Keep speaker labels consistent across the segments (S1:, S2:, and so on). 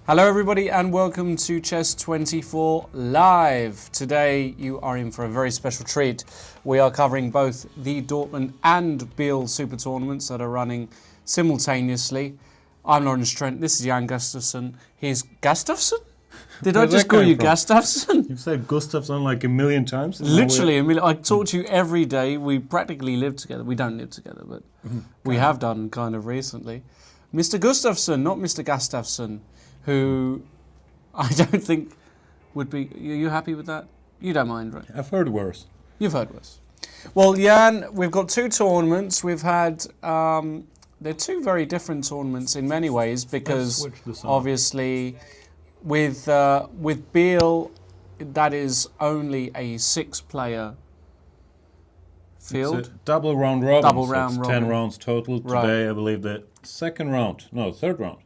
S1: Hello everybody and welcome to Chess 24 Live. Today you are in for a very special treat. We are covering both the Dortmund and Biel Super Tournaments that are running simultaneously. I'm Lawrence Trent, this is Jan Gustafsson. He's Gustafsson? Did I just call you Gustafsson?
S2: You've said Gustafsson like a million times.
S1: Literally a million. I talk to you every day. We practically live together. We don't live together, but we have done kind of recently. Mr. Gustafsson, not Mr. Gustafsson, who I don't think would be... Are you happy with that? You don't mind, right?
S2: I've heard worse.
S1: You've heard worse. Well, Jan, we've got two tournaments. We've had... they're two very different tournaments in many ways because obviously with Biel, that is only a 6-player field.
S2: It's a double round robin.
S1: Double
S2: so
S1: round
S2: it's
S1: robin.
S2: 10 rounds total.
S1: Right.
S2: Today, I believe the third round.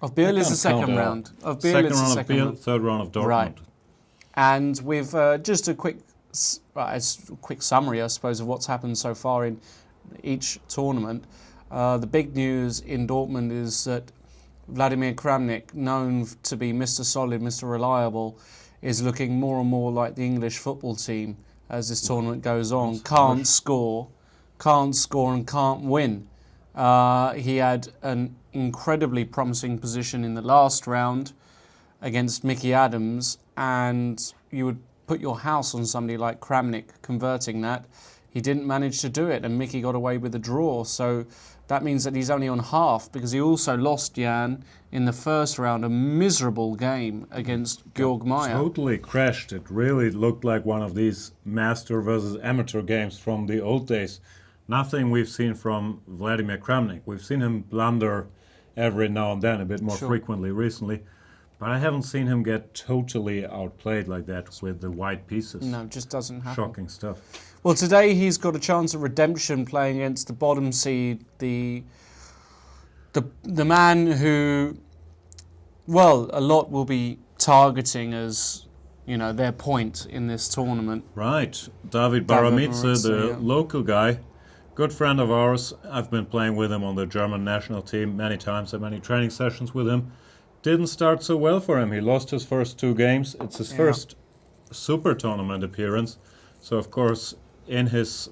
S1: Of Biel is the second round. Of Biel is the second round.
S2: Third round of Dortmund.
S1: Right. And with just a quick summary, I suppose, of what's happened so far in each tournament. The big news in Dortmund is that Vladimir Kramnik, known to be Mr. Solid, Mr. Reliable, is looking more and more like the English football team as this tournament goes on. Can't score and can't win. He had an incredibly promising position in the last round against Mickey Adams, and you would put your house on somebody like Kramnik converting that. He didn't manage to do it, and Mickey got away with a draw. So that means that he's only on half, because he also lost, Jan, in the first round, a miserable game against Georg Meyer.
S2: Totally crashed. It really looked like one of these master versus amateur games from the old days. Nothing we've seen from Vladimir Kramnik. We've seen him blunder every now and then, a bit more frequently recently. But I haven't seen him get totally outplayed like that with the white pieces.
S1: No, it just doesn't happen.
S2: Shocking stuff.
S1: Well, today he's got a chance of redemption playing against the bottom seed, the man who, well, a lot will be targeting as, you know, their point in this tournament.
S2: Right. David Baramitse, the local guy, good friend of ours. I've been playing with him on the German national team many times, had many training sessions with him. Didn't start so well for him. He lost his first 2 games. It's his first super tournament appearance. So, of course, in his,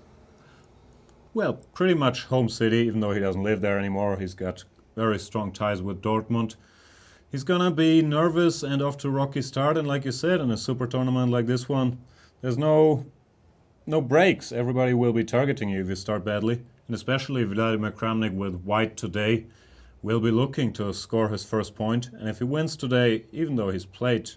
S2: well, pretty much home city, even though he doesn't live there anymore, he's got very strong ties with Dortmund. He's going to be nervous and off to a rocky start. And like you said, in a super tournament like this one, there's no breaks. Everybody will be targeting you if you start badly. And especially Vladimir Kramnik with white today will be looking to score his first point. And if he wins today, even though he's played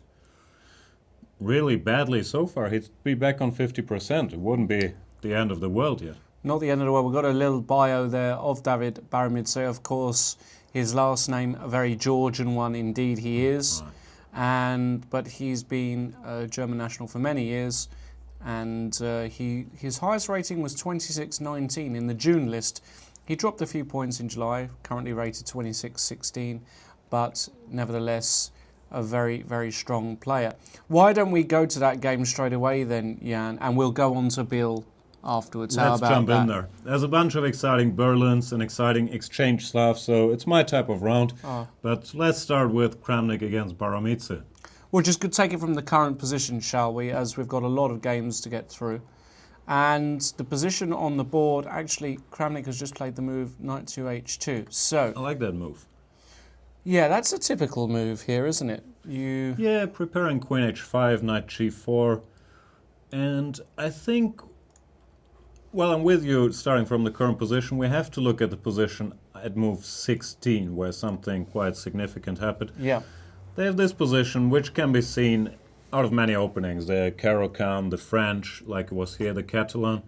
S2: really badly so far, he'd be back on 50%. It wouldn't be the end of the world yet.
S1: Not the end of the world. We've got a little bio there of David Baramitse. Of course, his last name, a very Georgian one indeed he is. Right. But he's been a German national for many years. And his highest rating was 26.19 in the June list. He dropped a few points in July, currently rated 26.16, but nevertheless a very, very strong player. Why don't we go to that game straight away then, Jan, and we'll go on to Biel afterwards.
S2: Let's jump in there. There's a bunch of exciting Berlins and exciting exchange stuff, so it's my type of round. But let's start with Kramnik against Baramitse.
S1: We'll just take it from the current position, shall we, as we've got a lot of games to get through. And the position on the board, actually, Kramnik has just played the move knight to h2. So
S2: I like that move.
S1: Yeah, that's a typical move here, isn't it?
S2: Yeah, preparing queen h5, knight g4. And I think, well, I'm with you starting from the current position. We have to look at the position at move 16, where something quite significant happened.
S1: Yeah.
S2: They have this position, which can be seen out of many openings. The Caro-Kann, the French, like it was here, the Catalan.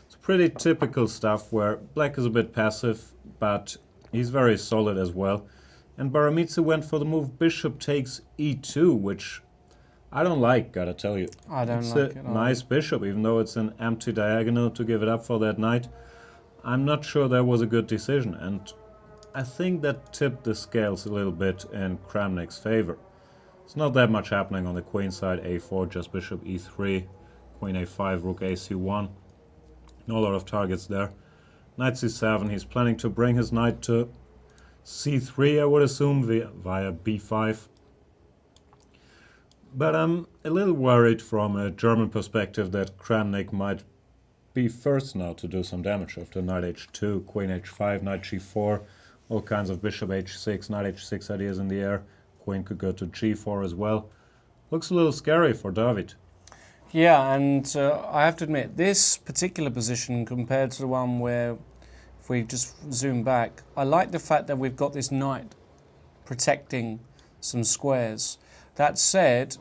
S2: It's pretty typical stuff where black is a bit passive, but he's very solid as well. And Baramitse went for the move bishop takes e2, which I don't like, gotta tell you.
S1: I don't
S2: like
S1: it.
S2: It's a nice bishop, even though it's an empty diagonal to give it up for that knight. I'm not sure that was a good decision, and I think that tipped the scales a little bit in Kramnik's favor. It's not that much happening on the queen side, a4, just bishop e3, queen a5, rook ac1. No lot of targets there. Knight c7, he's planning to bring his knight to c3, I would assume, via b5. But I'm a little worried from a German perspective that Kramnik might be first now to do some damage after knight h2, queen h5, knight g4, all kinds of bishop h6, knight h6 ideas in the air. Queen could go to g4 as well. Looks a little scary for David.
S1: Yeah, and I have to admit, this particular position compared to the one where, if we just zoom back, I like the fact that we've got this knight protecting some squares. That said,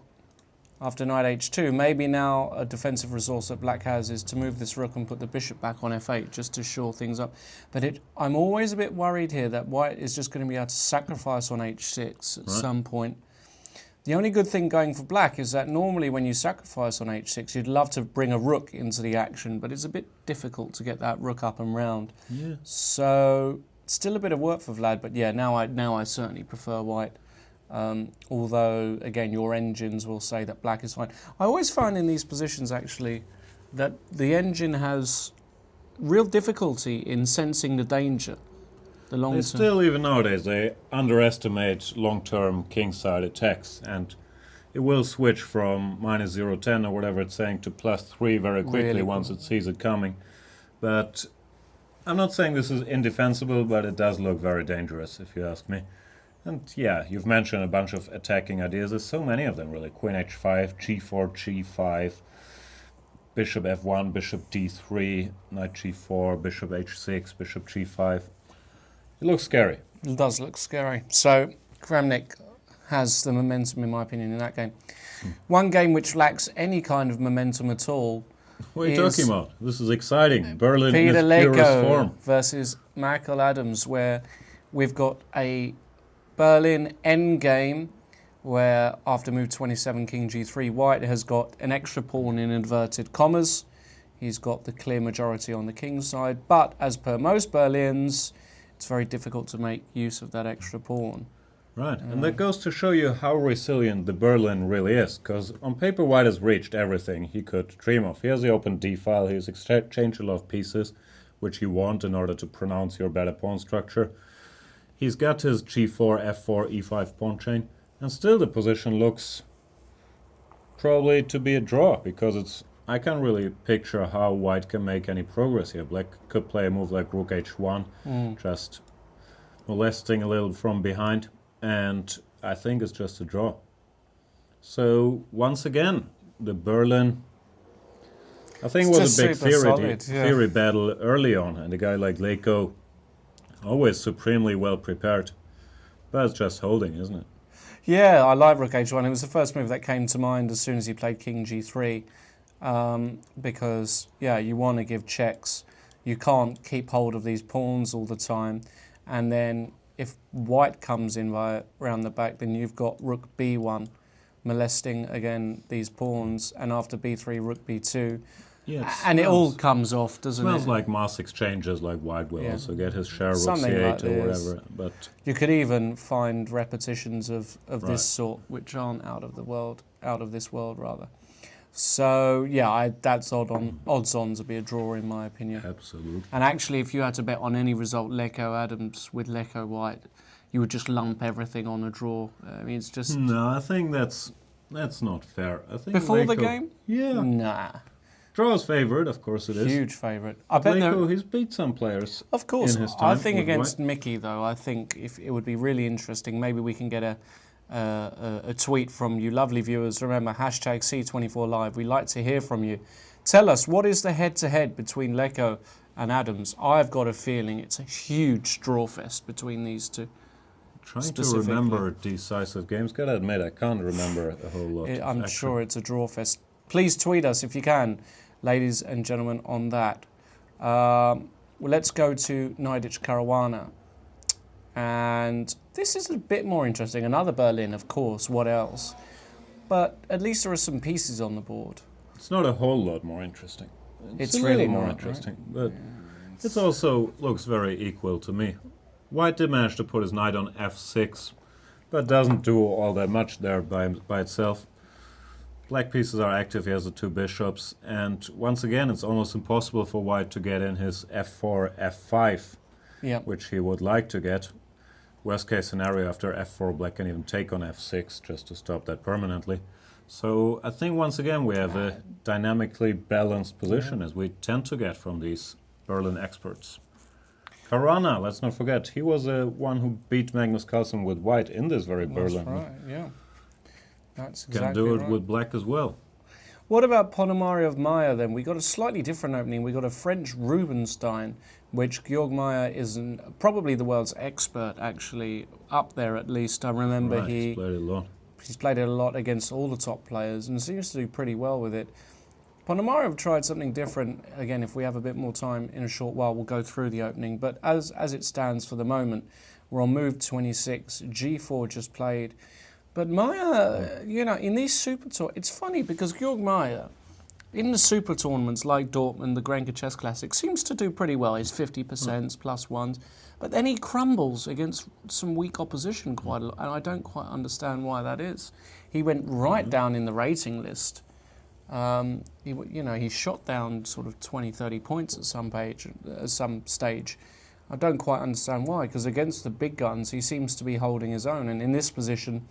S1: after knight h2, maybe now a defensive resource that black has is to move this rook and put the bishop back on f8 just to shore things up. But I'm always a bit worried here that white is just going to be able to sacrifice on h6 at some point. The only good thing going for black is that normally when you sacrifice on h6, you'd love to bring a rook into the action, but it's a bit difficult to get that rook up and round.
S2: Yeah.
S1: So still a bit of work for Vlad, but yeah, now I certainly prefer white. Although, again, your engines will say that black is fine. I always find in these positions, actually, that the engine has real difficulty in sensing the danger, the long-term.
S2: Still, even nowadays, they underestimate long-term kingside attacks, and it will switch from -0-10 or whatever it's saying to +3 very quickly once it sees it coming. But I'm not saying this is indefensible, but it does look very dangerous, if you ask me. And yeah, you've mentioned a bunch of attacking ideas. There's so many of them, really. Queen h5, g4, g5, bishop f1, bishop d3, knight g4, bishop h6, bishop g5. It looks scary.
S1: It does look scary. So Kramnik has the momentum, in my opinion, in that game. One game which lacks any kind of momentum at all.
S2: What are you talking about? This is exciting. Berlin
S1: Peter
S2: in its purest form.
S1: versus Michael Adams, where we've got a Berlin endgame where after move 27 king g3 white has got an extra pawn in inverted commas. He's got the clear majority on the king side, but as per most Berlins, it's very difficult to make use of that extra pawn.
S2: Right, and that goes to show you how resilient the Berlin really is, because on paper white has reached everything he could dream of. He has the open d-file, he's exchanged a lot of pieces, which you want in order to pronounce your better pawn structure. He's got his g4, f4, e5 pawn chain, and still the position looks probably to be a draw, because I can't really picture how white can make any progress here. Black could play a move like rook h1, just molesting a little from behind, and I think it's just a draw. So once again, the Berlin, I think it was a big theory battle early on, and a guy like Leko, always supremely well prepared. But it's just holding, isn't it?
S1: Yeah, I like rook h1. It was the first move that came to mind as soon as he played king g3. Because, yeah, you want to give checks. You can't keep hold of these pawns all the time. And then if white comes in round the back, then you've got rook b1 molesting, again, these pawns. And after b3, rook b2. Yeah, and it all comes off, doesn't it?
S2: Smells like mass exchanges, like white will also get his share of rook c8
S1: like
S2: or whatever. But
S1: you could even find repetitions of this sort which aren't out of this world rather. So yeah, that's odds on to be a draw in my opinion.
S2: Absolutely.
S1: And actually, if you had to bet on any result, Leko Adams with Leko White, you would just lump everything on a draw. I mean, it's just
S2: no. I think that's not fair. I think
S1: before the game,
S2: yeah,
S1: nah.
S2: Draw's favourite, of course it is.
S1: Huge favourite. I bet
S2: he's beat some players.
S1: Of course.
S2: In his time
S1: I think against
S2: white.
S1: Mickey, though, I think if it would be really interesting. Maybe we can get a tweet from you lovely viewers. Remember, hashtag C24Live. We like to hear from you. Tell us, what is the head-to-head between Leko and Adams? I've got a feeling it's a huge draw fest between these two.
S2: Trying to remember decisive games. Gotta admit, I can't remember a whole lot.
S1: I'm sure it's a draw fest. Please tweet us if you can, ladies and gentlemen, on that. Well, let's go to Najdich Caruana. And this is a bit more interesting. Another Berlin, of course. What else? But at least there are some pieces on the board.
S2: It's not a whole lot more interesting.
S1: It's really
S2: more
S1: not,
S2: interesting.
S1: Right?
S2: But it also looks very equal to me. White did manage to put his knight on f6, but doesn't do all that much there by itself. Black pieces are active, he has the two bishops, and once again it's almost impossible for white to get in his f4, f5, which he would like to get. Worst case scenario, after f4, black can even take on f6 just to stop that permanently. So I think once again we have a dynamically balanced position as we tend to get from these Berlin experts. Caruana, let's not forget, he was the one who beat Magnus Carlsen with white in this very Berlin.
S1: That's right, yeah. That's exactly
S2: Can do it
S1: right.
S2: with black as well.
S1: What about Ponomariov Meyer then? We got a slightly different opening. We got a French Rubinstein, which Georg Meyer is probably the world's expert, actually, up there at least. I remember
S2: Right, he's played it a lot.
S1: He's played it a lot against all the top players and seems to do pretty well with it. Ponomarev tried something different. Again, if we have a bit more time in a short while, we'll go through the opening. But as it stands for the moment, we're on move 26. G4 just played. But Meyer, you know, in these super tour, it's funny because Georg Meyer, in the super tournaments like Dortmund, the Grenke Chess Classic, seems to do pretty well. He's 50% plus ones. But then he crumbles against some weak opposition quite a lot. And I don't quite understand why that is. He went right down in the rating list. He shot down sort of 20, 30 points at some stage. I don't quite understand why, because against the big guns, he seems to be holding his own. And in this position,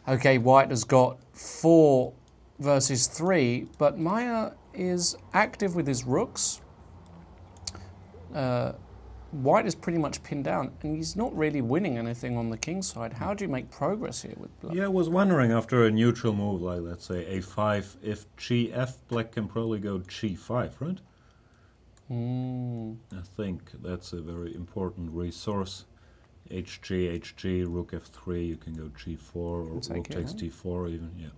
S1: okay, white has got 4 versus 3, but Meyer is active with his rooks. White is pretty much pinned down, and he's not really winning anything on the king side. How do you make progress here with black?
S2: Yeah, I was wondering, after a neutral move, like let's say a5, if gf, black can probably go g5, right? I think that's a very important resource. hg, rook f3, you can go g4, or rook takes d4 even, yeah.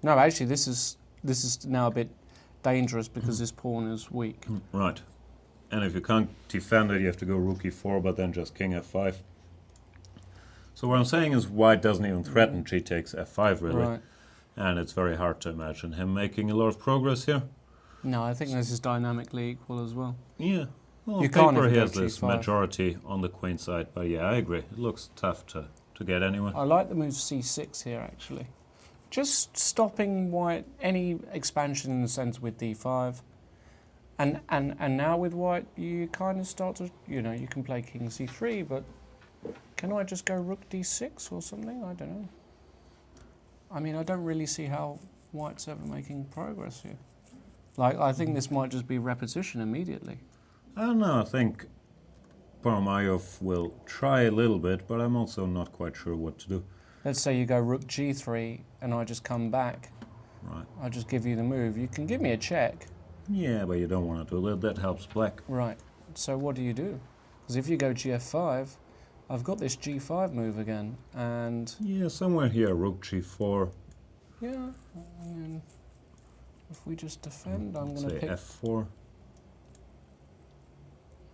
S1: No, actually, this is now a bit dangerous because this pawn is weak.
S2: Right. And if you can't defend it, you have to go rook e4, but then just king f5. So what I'm saying is white doesn't even threaten g takes f5, really.
S1: Right.
S2: And it's very hard to imagine him making a lot of progress here.
S1: No, I think this is dynamically equal as well.
S2: Yeah. Well,
S1: You
S2: on
S1: can't
S2: paper
S1: even
S2: he
S1: go
S2: has this
S1: g5.
S2: majority on the queen side, but yeah, I agree. It looks tough to get anywhere.
S1: I like the move c6 here, actually. Just stopping white, any expansion in the centre with d5. And now with white, you kind of start to, you can play king c3, but can I just go rook d6 or something? I don't know. I mean, I don't really see how white's ever making progress here. Like, I think this might just be repetition immediately.
S2: I don't know, I think Ponomarev will try a little bit, but I'm also not quite sure what to do.
S1: Let's say you go rook g3, and I just come back.
S2: Right.
S1: I just give you the move. You can give me a check.
S2: Yeah, but you don't want to do that. That helps black.
S1: Right. So what do you do? Because if you go gf5, I've got this g5 move again, and...
S2: Yeah, somewhere here, rook g4.
S1: Yeah, and then if we just defend, I'm going to pick...
S2: f4.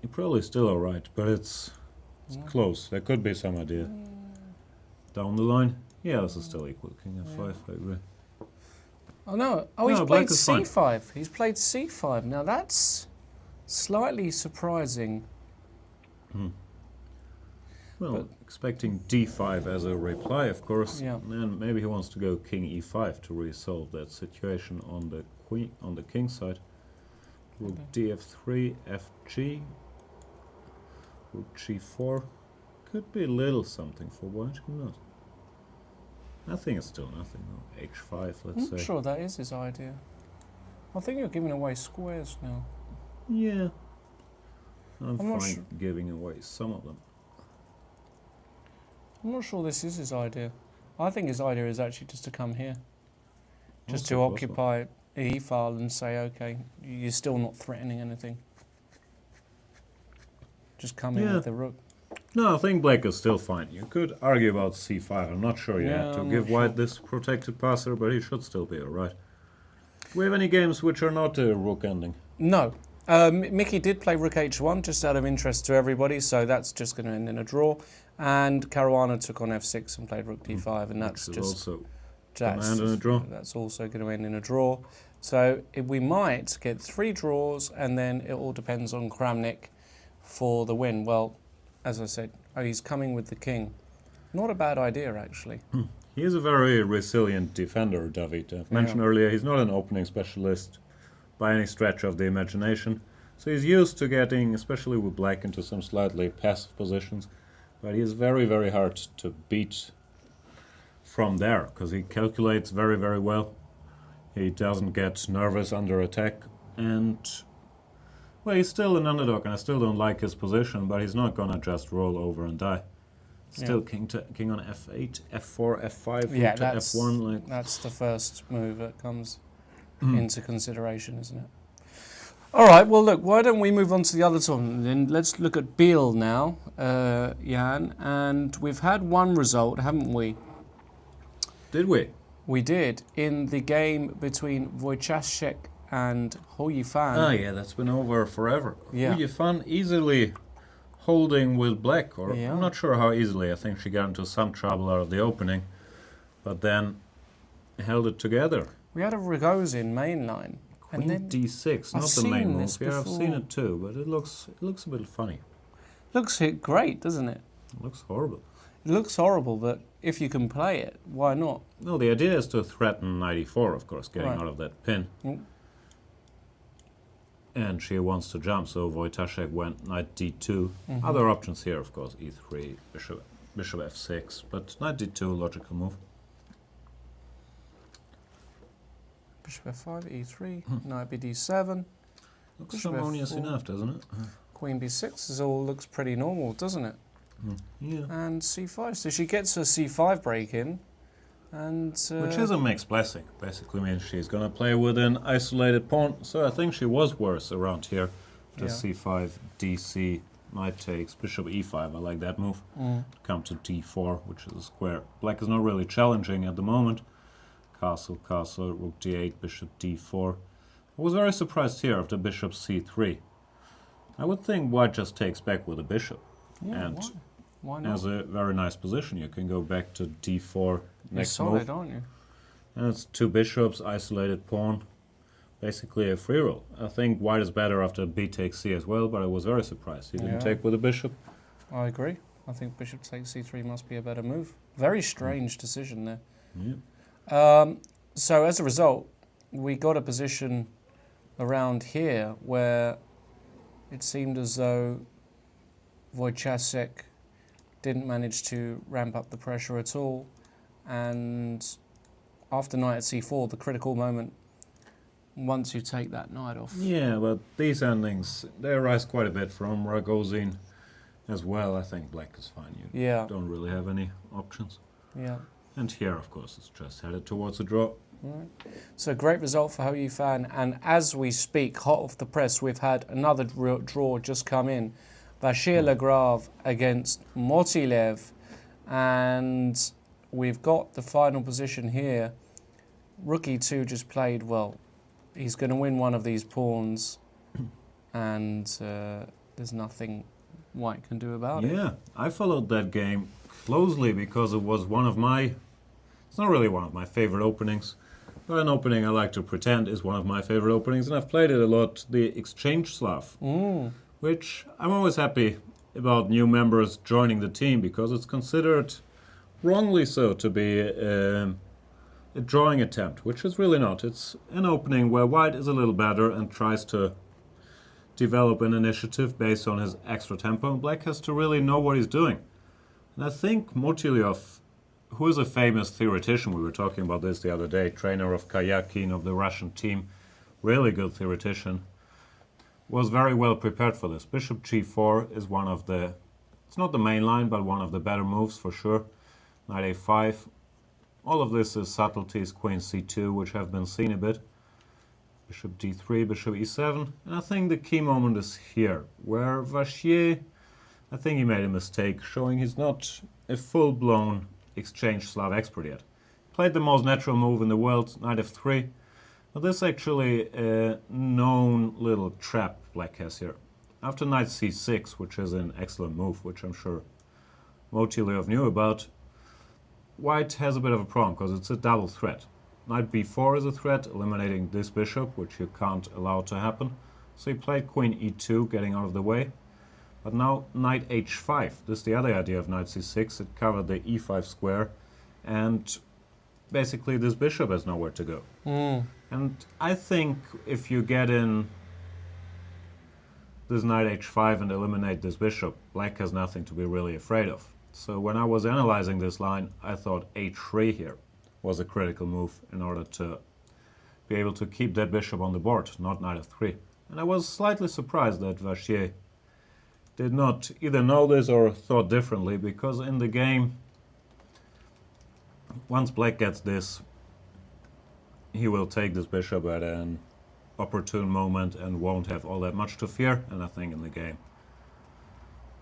S2: You're probably still alright, but it's close. There could be some idea. Down the line? Yeah, this is still equal. King f5, I agree.
S1: Oh no! Oh, he's
S2: No,
S1: played
S2: black is
S1: c5.
S2: fine.
S1: He's played c5. Now that's slightly surprising.
S2: Well, expecting d5 as a reply, of course.
S1: Yeah.
S2: And maybe he wants to go king e5 to resolve that situation on the king side. Rook df3, fg, rook g4. Could be a little something for white, who knows? I think it's still nothing. No. h5, let's say.
S1: I'm sure that is his idea. I think you're giving away squares now.
S2: Yeah. I'm
S1: not
S2: fine
S1: sure.
S2: giving away some of them.
S1: I'm not sure this is his idea. I think his idea is actually just to come here. Just to
S2: Also
S1: occupy E file and say, okay, you're still not threatening anything. Just come in with the rook.
S2: No, I think black is still fine. You could argue about c5. I'm not sure yet to
S1: I'm
S2: give
S1: not
S2: white
S1: sure.
S2: this protected passer, but he should still be alright. Do we have any games which are not a rook ending?
S1: No. Mickey did play rook h1, just out of interest to everybody, so that's just going to end in a draw. And Caruana took on f6 and played rook d5, and that's
S2: Which is
S1: just...
S2: also
S1: That's,
S2: end in a draw.
S1: That's also going to end in a draw. So we might get 3 draws, and then it all depends on Kramnik for the win. Well, as I said, he's coming with the king. Not a bad idea, actually.
S2: He is a very resilient defender, David. I've mentioned earlier, he's not an opening specialist by any stretch of the imagination. So he's used to getting, especially with black, into some slightly passive positions. But he is very, very hard to beat from there, because he calculates very, very well. He doesn't get nervous under attack, and well, he's still an underdog, and I still don't like his position, but he's not gonna just roll over and die. Still king on f8, f4, f5,
S1: Yeah,
S2: to f1. Like
S1: that's the first move that comes into consideration, isn't it? All right, well, look, why don't we move on to the other tournament then? Let's look at Biel now, Jan, and we've had one result, haven't we?
S2: Did we?
S1: We did, in the game between Wojciech and Hou Yifan.
S2: Ah, yeah, that's been over forever.
S1: Yeah.
S2: Hou Yifan easily holding with black, or
S1: Yeah.
S2: I'm not sure how easily. I think she got into some trouble out of the opening, but then held it together.
S1: We had a Rogozin mainline.
S2: Queen
S1: And then
S2: d6, not
S1: I've
S2: the main
S1: seen
S2: move.
S1: this
S2: Yeah, I've seen
S1: before.
S2: it too, but it looks a bit funny.
S1: looks great, doesn't it?
S2: It looks horrible.
S1: It looks horrible, but if you can play it, why not?
S2: No, the idea is to threaten knight e4, of course, getting
S1: Right.
S2: out of that pin.
S1: Mm.
S2: And she wants to jump, so Wojciech went knight d2. Other options here, of course, e3, bishop f6, but knight d2, logical move.
S1: Bishop f5, e3, knight bd7,
S2: Looks
S1: Bishop
S2: harmonious
S1: f4.
S2: enough, doesn't it?
S1: queen b6. This all looks pretty normal, doesn't it?
S2: Yeah.
S1: And c5. So she gets her c5 break in, and
S2: Which is a mixed blessing. Basically means she's going to play with an isolated pawn. So I think she was worse around here. The
S1: Yeah.
S2: c5, dc, knight takes, bishop e5. I like that move. Come to d4, which is a square. Black is not really challenging at the moment. Castle, castle, rook d8, bishop d4. I was very surprised here after bishop c3. I would think white just takes back with a bishop.
S1: yeah,
S2: and
S1: why not?
S2: has a very nice position. You can go back to d4
S1: You're
S2: next
S1: solid,
S2: move.
S1: aren't you?
S2: And it's two bishops, isolated pawn. Basically a free roll. I think white is better after b takes c as well, but I was very surprised. He didn't
S1: Yeah.
S2: take with a bishop.
S1: I agree. I think bishop takes c3 must be a better move. Very strange decision there.
S2: Yeah.
S1: So as a result, we got a position around here where it seemed as though Wojciech didn't manage to ramp up the pressure at all, and after knight at c4, the critical moment, once you take that knight off.
S2: Yeah, but these endings, they arise quite a bit from Rogozin as well. I think black is fine. You
S1: Yeah,
S2: don't really have any options.
S1: yeah.
S2: And here, of course, it's just headed towards a draw.
S1: Right. So great result for Hou Yifan, and as we speak, hot off the press, we've had another draw just come in. Vachier-lagrave against Motilev, and we've got the final position here. Rook e2 just played well. He's going to win one of these pawns, and there's nothing white can do about it.
S2: Yeah, I followed that game closely because it was one of my... It's not really one of my favorite openings, but an opening I like to pretend is one of my favorite openings, and I've played it a lot, the Exchange Slav, which I'm always happy about new members joining the team because it's considered wrongly so to be a drawing attempt, which is really not. It's an opening where white is a little better and tries to develop an initiative based on his extra tempo, and black has to really know what he's doing. And I think Motilev, who is a famous theoretician, we were talking about this the other day, trainer of Kayakin of the Russian team, really good theoretician, was very well prepared for this. Bishop g4 is one of the, it's not the main line, but one of the better moves for sure. Knight a5. All of this is subtleties, queen c2, which have been seen a bit. Bishop d3, bishop e7. And I think the key moment is here, where Vachier, I think he made a mistake, showing he's not a full-blown Exchange Slav expert yet. Played the most natural move in the world, knight f3. But this is actually a known little trap black has here. After knight c6, which is an excellent move, which I'm sure Motilev knew about, white has a bit of a problem because it's a double threat. Knight b4 is a threat, eliminating this bishop, which you can't allow to happen. So he played queen e2, getting out of the way. But now knight h5. This is the other idea of knight c6. It covered the e5 square, and basically this bishop has nowhere to go. And I think if you get in this knight h5 and eliminate this bishop, black has nothing to be really afraid of. So when I was analyzing this line, I thought h3 here was a critical move in order to be able to keep that bishop on the board, not knight f3. And I was slightly surprised that Vachier did not either know this or thought differently, because in the game, once black gets this, he will take this bishop at an opportune moment and won't have all that much to fear. And I think in the game,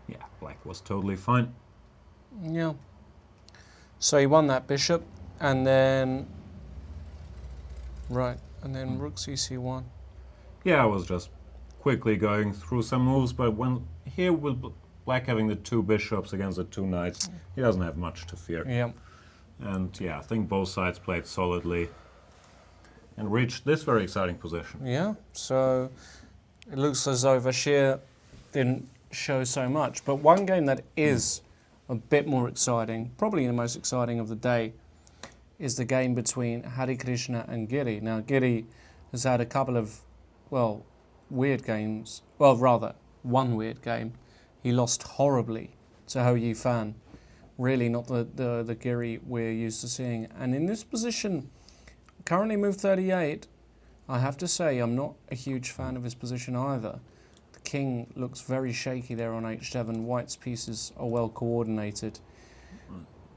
S2: yeah, black was totally fine.
S1: Yeah. So he won that bishop, and then rook c1.
S2: Yeah, I was just quickly going through some moves, but when here with black having the two bishops against the two knights, he doesn't have much to fear.
S1: Yeah.
S2: And yeah, I think both sides played solidly and reached this very exciting position.
S1: Yeah, so it looks as though Vachier didn't show so much. But one game that is a bit more exciting, probably the most exciting of the day, is the game between Hare Krishna and Giri. Now, Giri has had a couple of, well, weird games. Well, rather, one weird game. He lost horribly to Ho Yifan. Really not the Giri we're used to seeing. And in this position, currently move 38, I have to say I'm not a huge fan of his position either. The king looks very shaky there on h7. White's pieces are well coordinated.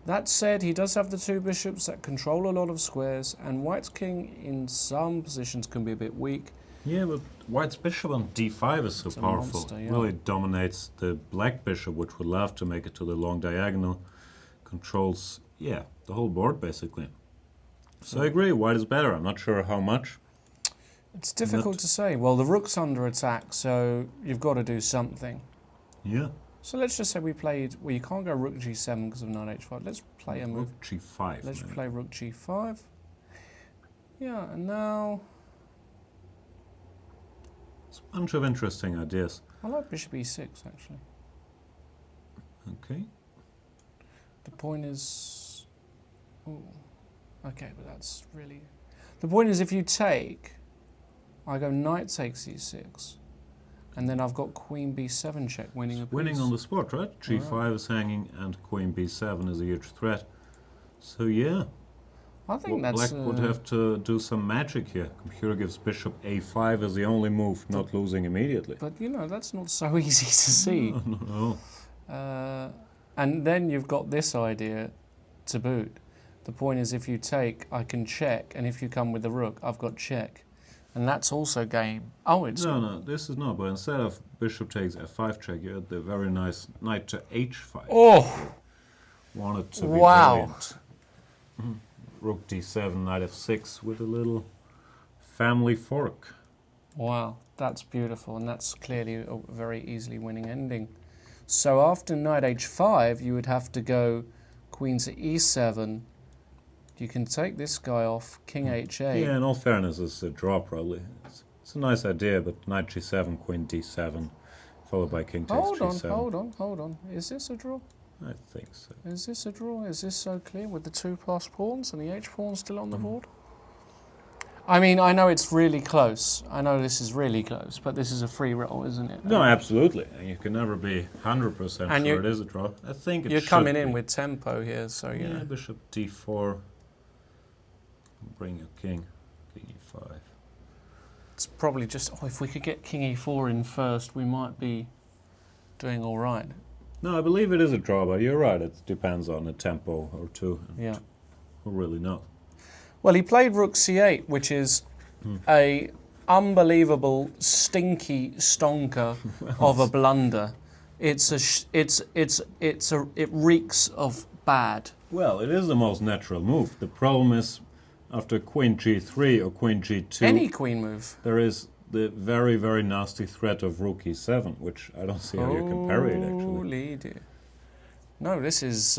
S1: That said, he does have the two bishops that control a lot of squares, and White's king in some positions can be a bit weak.
S2: Yeah, but White's bishop on d5 is so powerful.
S1: Monster, yeah.
S2: Really dominates the black bishop, which would love to make it to the long diagonal. Controls, yeah, the whole board basically. So I agree, White is better. I'm not sure how much.
S1: It's difficult to say. Well, the rook's under attack, so you've got to do something.
S2: Yeah.
S1: So let's just say we played... Well, you can't go rook g7 because of knight h5. Let's play a move.
S2: Rook g5.
S1: Let's
S2: maybe.
S1: play rook g5. Yeah, and now...
S2: It's a bunch of interesting ideas.
S1: I like bishop e6, actually.
S2: Okay.
S1: The point is... Ooh. Okay, but that's really... The point is if you take... I go knight takes e6. And then I've got queen b7 check, winning a piece.
S2: Winning on the spot, right? G5 is hanging and queen b7 is a huge threat. So yeah,
S1: I think that's...
S2: black would have to do some magic here. Computer gives bishop a5 as the only move, not losing immediately.
S1: But, you know, that's not so easy to see.
S2: No.
S1: And then you've got this idea to boot. The point is if you take, I can check, and if you come with the rook, I've got check. And that's also game. Oh, it's...
S2: No, this is not. But instead of bishop takes f5 check, you had the very nice knight to h5.
S1: Oh!
S2: Wanted to be
S1: Wow.
S2: brilliant. Rook d7, knight f6 with a little family fork.
S1: Wow, that's beautiful, and that's clearly a very easily winning ending. So after knight h5, you would have to go queen to e7. You can take this guy off, king h8.
S2: Yeah, in all fairness, it's a draw probably. It's a nice idea, but knight g7, queen d7, followed by king takes g7.
S1: Hold on. Is this a draw?
S2: I think so.
S1: Is this a draw? Is this so clear with the two passed pawns and the h pawn still on the board? I mean, I know it's really close. I know this is really close, but this is a free roll, isn't it?
S2: No, absolutely. And you can never be 100%
S1: And
S2: sure it is a draw. I think it
S1: You're
S2: should
S1: coming in
S2: be.
S1: with tempo here, so you know.
S2: Bishop d4. Bring your king. King e5.
S1: It's probably just, if we could get king e4 in first, we might be doing all right.
S2: No, I believe it is a draw, but you're right. It depends on a tempo or two.
S1: Yeah.
S2: Who really knows?
S1: Well, he played rook c8, which is a unbelievable stinky stonker of a blunder. It reeks of bad.
S2: Well, it is the most natural move. The problem is, after queen g3 or queen g2,
S1: Any queen move.
S2: there is the very, very nasty threat of rook e7, which I don't see how you can parry it, actually.
S1: Holy dear. No, this is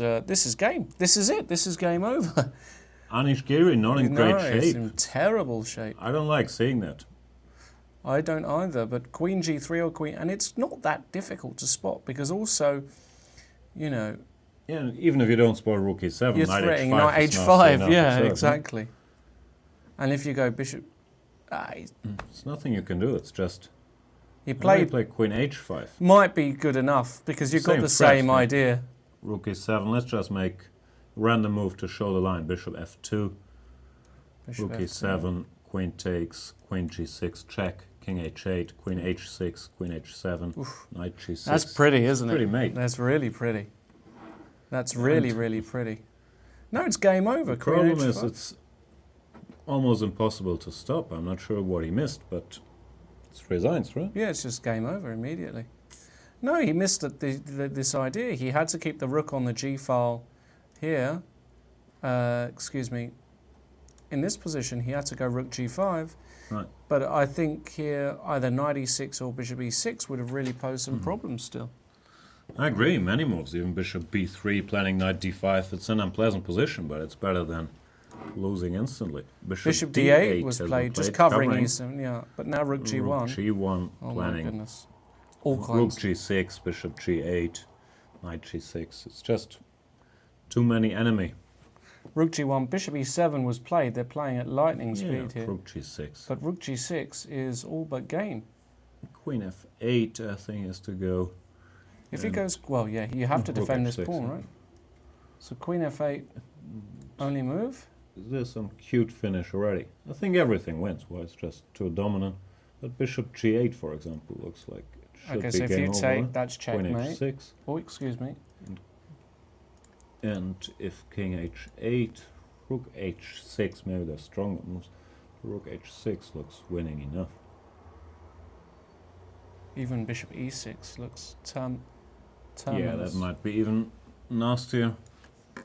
S1: game. This is it. This is game over.
S2: Anish Giri not in great
S1: It's
S2: shape.
S1: in terrible shape.
S2: I don't like seeing that.
S1: I don't either, but queen g3 or queen... And it's not that difficult to spot, because also, you know...
S2: Yeah, even if you don't spot rook e7,
S1: You're
S2: knight
S1: threatening
S2: h5
S1: knight
S2: is nasty
S1: h5,
S2: enough
S1: yeah,
S2: itself,
S1: exactly. And if you go bishop...
S2: There's nothing you can do, it's just...
S1: You
S2: Play
S1: play
S2: queen h5.
S1: might be good enough, because you've got
S2: Same
S1: the
S2: threat,
S1: same
S2: yeah.
S1: idea.
S2: rook e7. Let's just make random move to show the line. Bishop f2,
S1: Bishop
S2: rook
S1: F2.
S2: e7, queen takes, queen g6, check, king h8, queen h6, queen h7, knight g6.
S1: That's pretty, isn't it?
S2: Pretty mate.
S1: That's really pretty. That's really, really pretty. No, it's game over.
S2: The problem is it's almost impossible to stop. I'm not sure what he missed, but it's resigns, right?
S1: Yeah, it's just game over immediately. No, he missed this idea. He had to keep the rook on the g-file here. Excuse me. In this position, he had to go rook g5.
S2: Right.
S1: But I think here either knight e6 or bishop e6 would have really posed some problems still.
S2: I agree, many moves, even bishop b3, planning knight d5. It's an unpleasant position, but it's better than losing instantly.
S1: Bishop d8 was played, just covering e7, yeah. But now rook g1.
S2: Rook g1,
S1: oh
S2: planning.
S1: My goodness. All
S2: Rook
S1: kinds.
S2: g6, bishop g8, knight g6. It's just too many enemy.
S1: Rook g1, bishop e7 was played. They're playing at lightning speed here.
S2: Rook g6.
S1: But rook g6 is all but game.
S2: Queen f8, I think, has to go.
S1: If he goes, well, yeah, you have to
S2: rook
S1: defend this
S2: f6,
S1: pawn,
S2: yeah.
S1: right? So queen f8, only move?
S2: There's some cute finish already. I think everything wins. Well, it's just too dominant. But bishop g8, for example, looks like it should
S1: Okay,
S2: be
S1: so if
S2: game
S1: you
S2: over.
S1: take, that's
S2: Queen
S1: checkmate.
S2: h6.
S1: Oh, excuse me.
S2: And if king h8, rook h6, maybe they're stronger moves. Rook h6 looks winning enough.
S1: Even bishop e6 looks terminus.
S2: Yeah, that might be even nastier.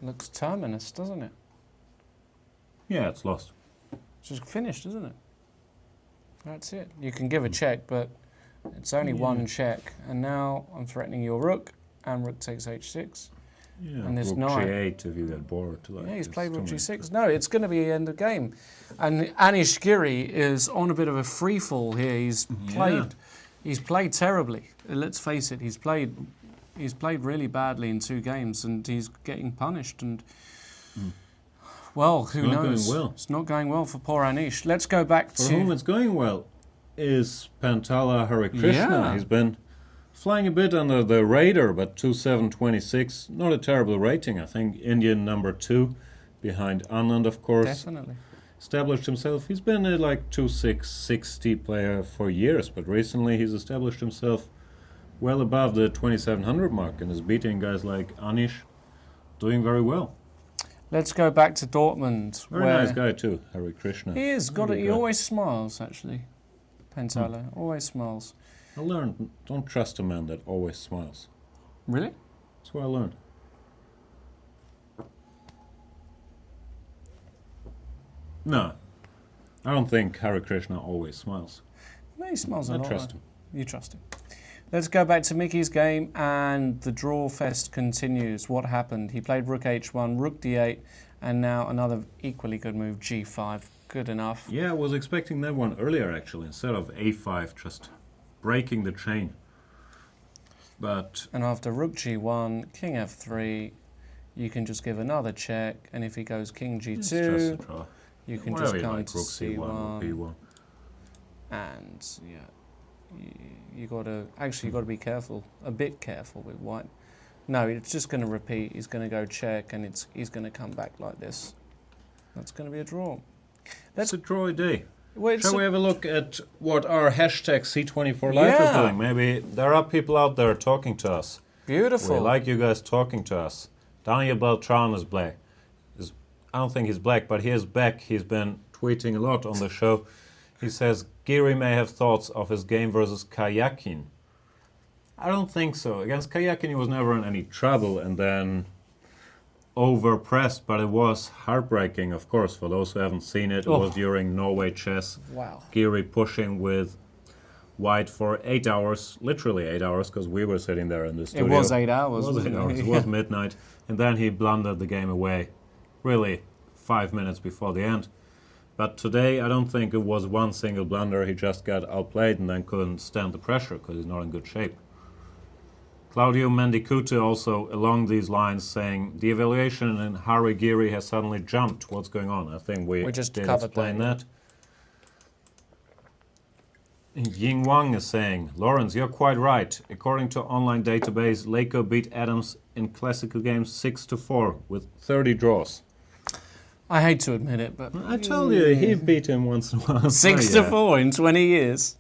S1: Looks terminus, doesn't it?
S2: Yeah, it's lost.
S1: It's just finished, isn't it? That's it. You can give a check, but it's only one check. And now I'm threatening your rook, and rook takes h6.
S2: Yeah,
S1: And there's
S2: rook
S1: knight.
S2: g8 if you get bored. Like,
S1: Yeah, he's
S2: it's
S1: played
S2: too
S1: rook
S2: many.
S1: g6. No, it's going to be the end of game. And Anish Giri is on a bit of a free fall here. He's played terribly. Let's face it, he's played really badly in 2 games, and he's getting punished. And well, who knows?
S2: Going well.
S1: It's not going well for poor Anish. Let's go back
S2: For
S1: to
S2: whom it's going well is Pantala Harikrishna.
S1: Yeah.
S2: He's been flying a bit under the radar, but 2.726, not a terrible rating. I think Indian number 2 behind Anand, of course.
S1: definitely.
S2: Established himself. He's been a 2.660 player for years, but recently he's established himself well above the 2700 mark and is beating guys like Anish, doing very well.
S1: Let's go back to Dortmund.
S2: Very
S1: where
S2: nice guy too, Harikrishna.
S1: He is got it.
S2: Really
S1: He
S2: good.
S1: always smiles, actually. Pantala always smiles.
S2: I learned, don't trust a man that always smiles.
S1: Really?
S2: That's what I learned. No, I don't think Harikrishna always smiles.
S1: No, he smiles a
S2: I
S1: lot.
S2: trust him.
S1: You trust him. Let's go back to Mickey's game, and the draw fest continues. What happened? He played rook h1, rook d8, and now another equally good move, g5. Good enough.
S2: Yeah, I was expecting that one earlier actually, instead of a5, just breaking the chain. But
S1: And after rook g1, king f3, you can just give another check, and if he goes king
S2: it's just
S1: g2,
S2: a draw.
S1: you can
S2: Whatever
S1: just
S2: you
S1: come
S2: like,
S1: to
S2: rook c1,
S1: c1,
S2: rook b1.
S1: and you got to be careful, a bit careful with white. No, it's just going to repeat. He's going to go check, and he's going to come back like this. That's going to be a draw.
S2: It's a draw day.
S1: Well,
S2: Shall we have a look at what our hashtag C24Life is
S1: Yeah.
S2: doing? Maybe there are people out there talking to us.
S1: Beautiful.
S2: We like you guys talking to us. Daniel Beltran is black. I don't think he's black, but he is back. He's been tweeting a lot on the show. He says, Giri may have thoughts of his game versus Karyakin. I don't think so. Against Karyakin he was never in any trouble and then overpressed, but it was heartbreaking, of course, for those who haven't seen it. It was during Norway Chess.
S1: Wow.
S2: Giri pushing with white for 8 hours, literally 8 hours, because we were sitting there in the studio.
S1: It was 8 hours.
S2: It was 8 hours. It was midnight. And then he blundered the game away, really 5 minutes before the end. But today, I don't think it was one single blunder. He just got outplayed and then couldn't stand the pressure because he's not in good shape. Claudio Mendicute also along these lines saying, the evaluation in Hari Giri has suddenly jumped. What's going on? I think we
S1: just
S2: did
S1: covered
S2: explain
S1: that,
S2: that. Ying Wang is saying, Lawrence, you're quite right. According to online database, Lako beat Adams in classical games 6-4 with 30 draws.
S1: I hate to admit it, but
S2: I told you, he beat him once in a while.
S1: 6-4 in 20 years.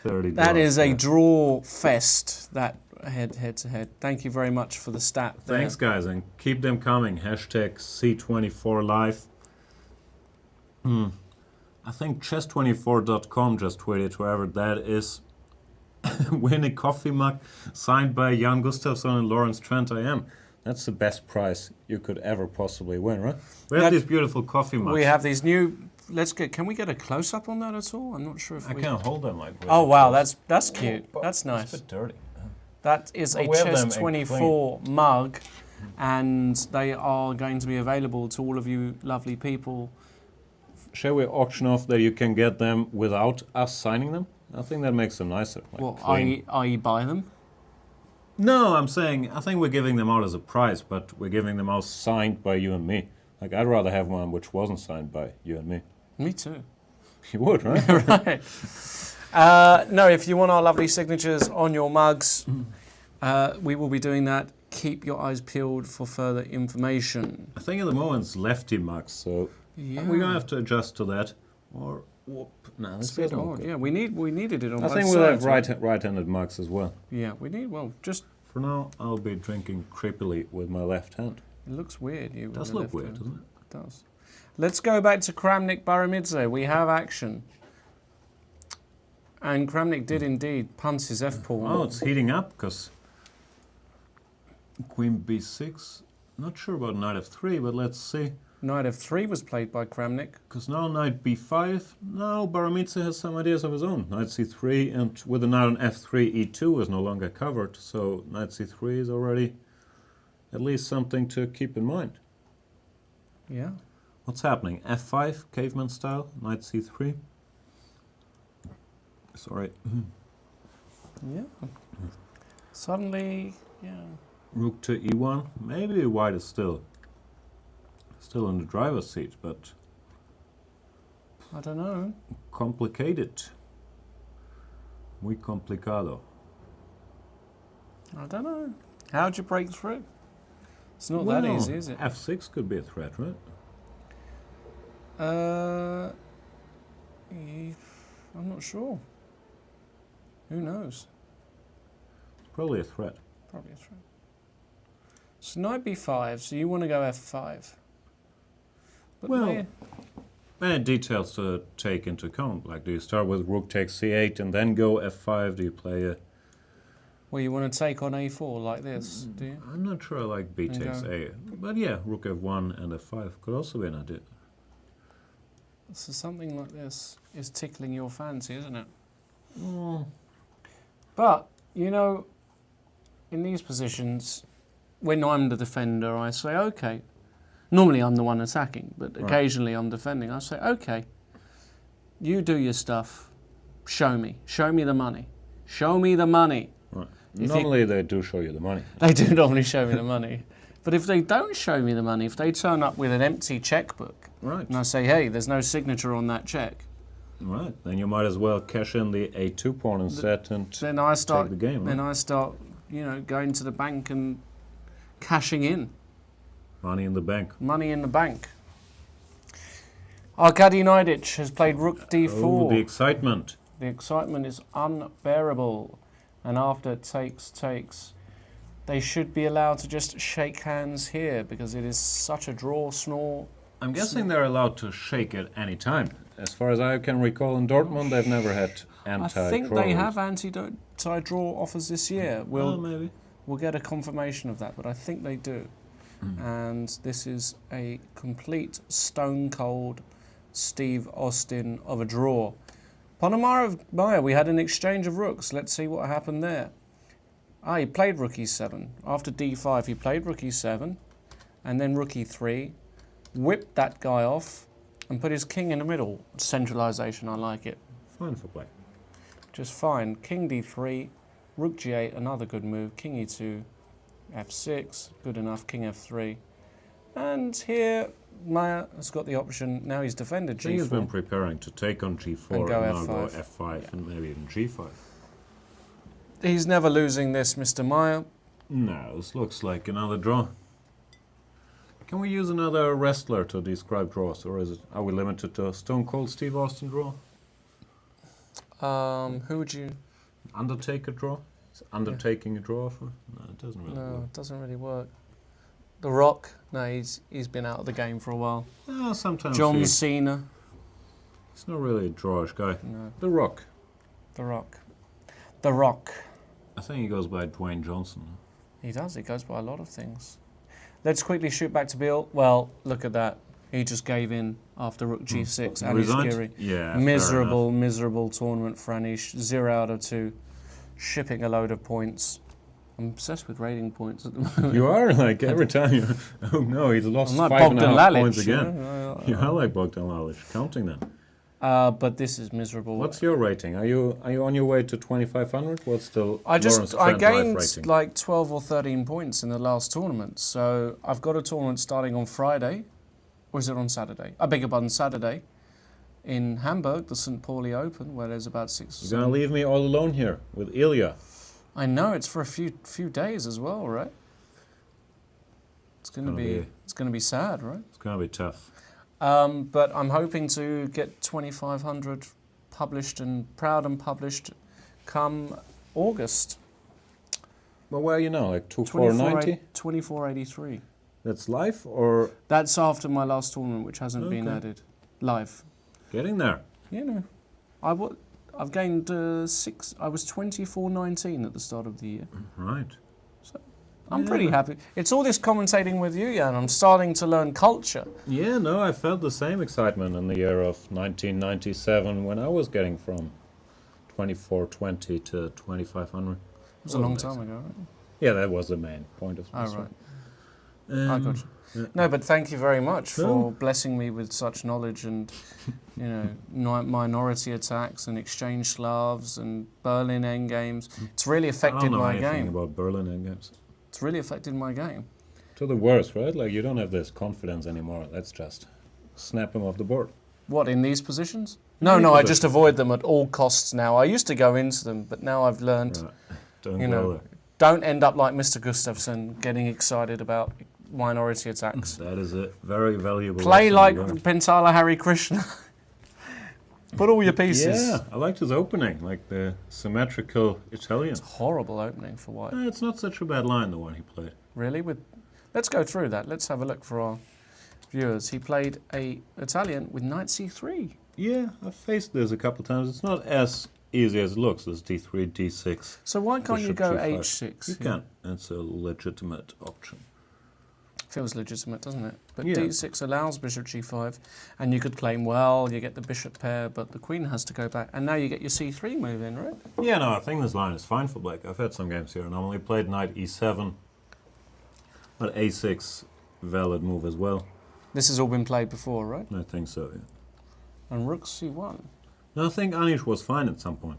S2: 30
S1: That
S2: draws,
S1: is a draw fest, that head to head. Thank you very much for the stat there.
S2: Thanks, guys, and keep them coming. Hashtag C24Live. I think chess24.com just tweeted, whoever that is, win a coffee mug signed by Jan Gustafsson and Lawrence Trent IM. That's the best prize you could ever possibly win, right? We have these beautiful coffee mugs.
S1: We have these new. Can we get a close up on that at all? I'm not sure if
S2: I can't hold them like. Really
S1: oh wow,
S2: close.
S1: that's cute. That's nice.
S2: It's a bit dirty.
S1: That is a Chess24 mug, and they are going to be available to all of you lovely people.
S2: Shall we auction off that you can get them without us signing them? I think that makes them nicer. Like
S1: Well, I buy them.
S2: No, I'm saying I think we're giving them out as a prize, but we're giving them out signed by you and me. Like I'd rather have one which wasn't signed by you and me.
S1: Me too.
S2: You would, right?
S1: Right. No, if you want our lovely signatures on your mugs, we will be doing that. Keep your eyes peeled for further information.
S2: I think at the moment it's lefty mugs, so
S1: Yeah.
S2: we're gonna have to adjust to that. Or whoop. No,
S1: It's
S2: this
S1: a bit
S2: doesn't look
S1: odd.
S2: good.
S1: Yeah, we needed it on
S2: I
S1: both
S2: think we'll have
S1: sides.
S2: right-handed mugs as well.
S1: Yeah, we need. Well, just
S2: For now, I'll be drinking creepily with my left hand.
S1: it looks weird.
S2: It does look weird, doesn't it?
S1: It does. Let's go back to Kramnik Baramidze. We have action. And Kramnik did indeed punt his f-pawn.
S2: Oh, it's heating up because Queen b6. Not sure about knight f3, but let's see.
S1: Knight f3 was played by Kramnik.
S2: Because now knight b5. Now Baramidze has some ideas of his own. Knight c3, and with the knight on f3, e2 is no longer covered. So knight c3 is already at least something to keep in mind.
S1: Yeah.
S2: What's happening? f5, caveman style, knight c3. Sorry.
S1: Yeah. Suddenly, yeah.
S2: Rook to e1. Maybe white is still in the driver's seat, but
S1: I don't know.
S2: complicated. Muy complicado.
S1: I don't know. How'd you break through? It's not that easy, is it?
S2: f6 could be a threat, right?
S1: I'm not sure. Who knows?
S2: Probably a threat.
S1: Probably a threat. So knight b5, so you want to go f5. But
S2: Well, many details to take into account. Like, do you start with rook takes c8 and then go f5? Do you play a...
S1: well, you want to take on a4 like this, do you?
S2: I'm not sure I like b
S1: And
S2: takes
S1: go.
S2: a. But yeah, rook f1 and f5 could also be an idea.
S1: So something like this is tickling your fancy, isn't it? But, you know, in these positions, when I'm the defender, I say, okay. Normally I'm the one attacking, but occasionally I'm defending. I say, okay, you do your stuff. Show me. Show me the money. Show me the money.
S2: Right.
S1: If
S2: Normally they do show you the money.
S1: They do normally show me the money. But if they don't show me the money, if they turn up with an empty checkbook,
S2: Right.
S1: and I say, hey, there's no signature on that check,
S2: Right. Then you might as well cash in the a2 pawn instead and
S1: then I start,
S2: take the game.
S1: then
S2: Right?
S1: I start, you know, going to the bank and cashing in.
S2: Money in the bank.
S1: Money in the bank. Arkady Naidic has played rook d4.
S2: Oh, the excitement.
S1: The excitement is unbearable. And after takes, they should be allowed to just shake hands here because it is such a draw, snore.
S2: I'm guessing they're allowed to shake at any time. As far as I can recall, in Dortmund, they've never had anti-draw.
S1: I think they have anti-draw offers this year.
S2: Maybe.
S1: We'll get a confirmation of that, but I think they do. And this is a complete stone-cold Steve Austin of a draw. Ponomarev Maya, we had an exchange of rooks. Let's see what happened there. He played rook e7. After d5, he played rook e7, and then rook e3, whipped that guy off, and put his king in the middle. Centralization, I like it.
S2: Fine for play.
S1: Just fine. King d3, rook g8, another good move. King e2, f6, good enough. King f3. And here, Maya has got the option. Now he's defended
S2: I think he's
S1: g4.
S2: been preparing to take on g4
S1: And go
S2: now
S1: f5.
S2: go f5 and maybe even g5.
S1: He's never losing this, Mr. Maya.
S2: No, this looks like another draw. Can we use another wrestler to describe draws, or are we limited to a Stone Cold Steve Austin draw?
S1: Who would you...
S2: Undertaker draw? Is undertaking a draw for? No, it doesn't really
S1: No,
S2: work.
S1: it doesn't really work. The Rock? No, he's been out of the game for a while.
S2: Sometimes
S1: John Cena?
S2: he's not really a drawish guy.
S1: No.
S2: The Rock.
S1: The Rock. The Rock.
S2: I think he goes by Dwayne Johnson.
S1: He does. He goes by a lot of things. Let's quickly shoot back to Biel. Well, look at that. He just gave in after rook g6. Anish
S2: Resigned?
S1: Giri.
S2: Yeah,
S1: Miserable tournament for Anish. 0 out of 2. Shipping a load of points. I'm obsessed with rating points at the moment.
S2: You are, like, every time you... Oh no, he's lost
S1: I'm like
S2: 5.5
S1: Bogdan
S2: points
S1: Lalic,
S2: again. You are like Bogdan Lalic, counting them.
S1: But this is miserable.
S2: What's your rating? Are you on your way to 2,500? What's the
S1: I
S2: Lawrence Trent
S1: gained
S2: life rating?
S1: like 12 or 13 points in the last tournament. So I've got a tournament starting on Friday. Or is it on Saturday? I beg your pardon, Saturday. In Hamburg, the St. Pauli Open, where there's about 6 or
S2: You're going to leave me all alone here with Ilya.
S1: I know, it's for a few days as well, right? It's going to be sad, right?
S2: It's going to be tough.
S1: But I'm hoping to get 2,500 published and published come August.
S2: Well, where are you now? Like 2490?
S1: 2483.
S2: That's live or
S1: That's after my last tournament, which hasn't been added. Live.
S2: getting there?
S1: You know, I've gained 6. I was 2419 at the start of the year.
S2: Right.
S1: I'm pretty happy. It's all this commentating with you, Jan. I'm starting to learn culture.
S2: Yeah, no, I felt the same excitement in the year of 1997 when I was getting from 2420 to 2500.
S1: It was a long time ago, right?
S2: Yeah, that was the main point of this.
S1: Oh, right. I got you.
S2: Yeah.
S1: No, but thank you very much for blessing me with such knowledge and, minority attacks and exchange Slavs and Berlin endgames. It's really affected my
S2: I don't know anything
S1: game.
S2: about Berlin endgames.
S1: It's really affected my game.
S2: To the worst, right? Like, you don't have this confidence anymore. Let's just snap them off the board.
S1: What, in these positions? No, I just avoid them at all costs now. I used to go into them, but now I've learned,
S2: Right. Don't go there.
S1: don't end up like Mr. Gustafsson, getting excited about minority attacks.
S2: That is a very valuable
S1: Play
S2: lesson
S1: like
S2: to learn.
S1: Pentala Hari Krishna. Put all your pieces.
S2: Yeah, I liked his opening, like the symmetrical Italian.
S1: Horrible opening for White.
S2: It's not such a bad line, the one he played.
S1: Really? Let's go through that. Let's have a look for our viewers. He played a Italian with knight c3.
S2: Yeah, I've faced this a couple of times. It's not as easy as it looks. There's d3, d6.
S1: So why can't you
S2: bishop
S1: go
S2: g5.
S1: h6?
S2: You can. It's a legitimate option.
S1: Feels legitimate, doesn't it? But
S2: Yeah.
S1: d6 allows bishop g5, and you could claim, well, you get the bishop pair, but the queen has to go back, and now you get your c3 move in, right?
S2: Yeah, no, I think this line is fine for black. I've had some games here. I normally played knight e7, but a6, valid move as well.
S1: This has all been played before, right?
S2: I think so, yeah.
S1: And rook c1.
S2: No, I think Anish was fine at some point.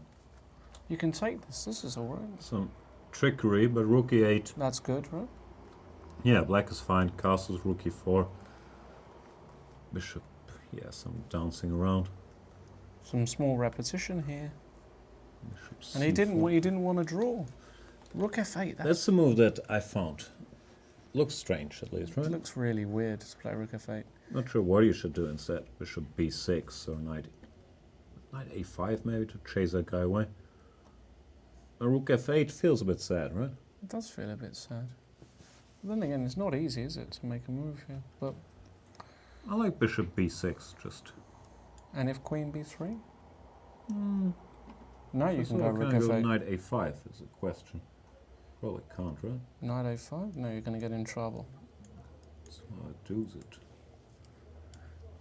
S1: You can take this. This is all right.
S2: Some trickery, but rook e8.
S1: That's good, right?
S2: Yeah, black is fine. Castles, rook e4. Bishop, yeah, some dancing around.
S1: Some small repetition here.
S2: Bishop
S1: And he
S2: c4.
S1: didn't want to draw. Rook f8.
S2: That's the move that I found. Looks strange, at least,
S1: It
S2: right?
S1: looks really weird to play rook f8.
S2: Not sure what you should do instead. Bishop b6 or knight a5 maybe to chase that guy away. A rook f8 feels a bit sad, right?
S1: It does feel a bit sad. But then again, it's not easy, is it, to make a move here? But
S2: I like bishop b6, just...
S1: and if queen b3? No, you can go
S2: Can
S1: rook
S2: I go
S1: f8.
S2: knight a5 is a question. Probably can't, right?
S1: Knight a5? No, you're going to get in trouble.
S2: So I do's it.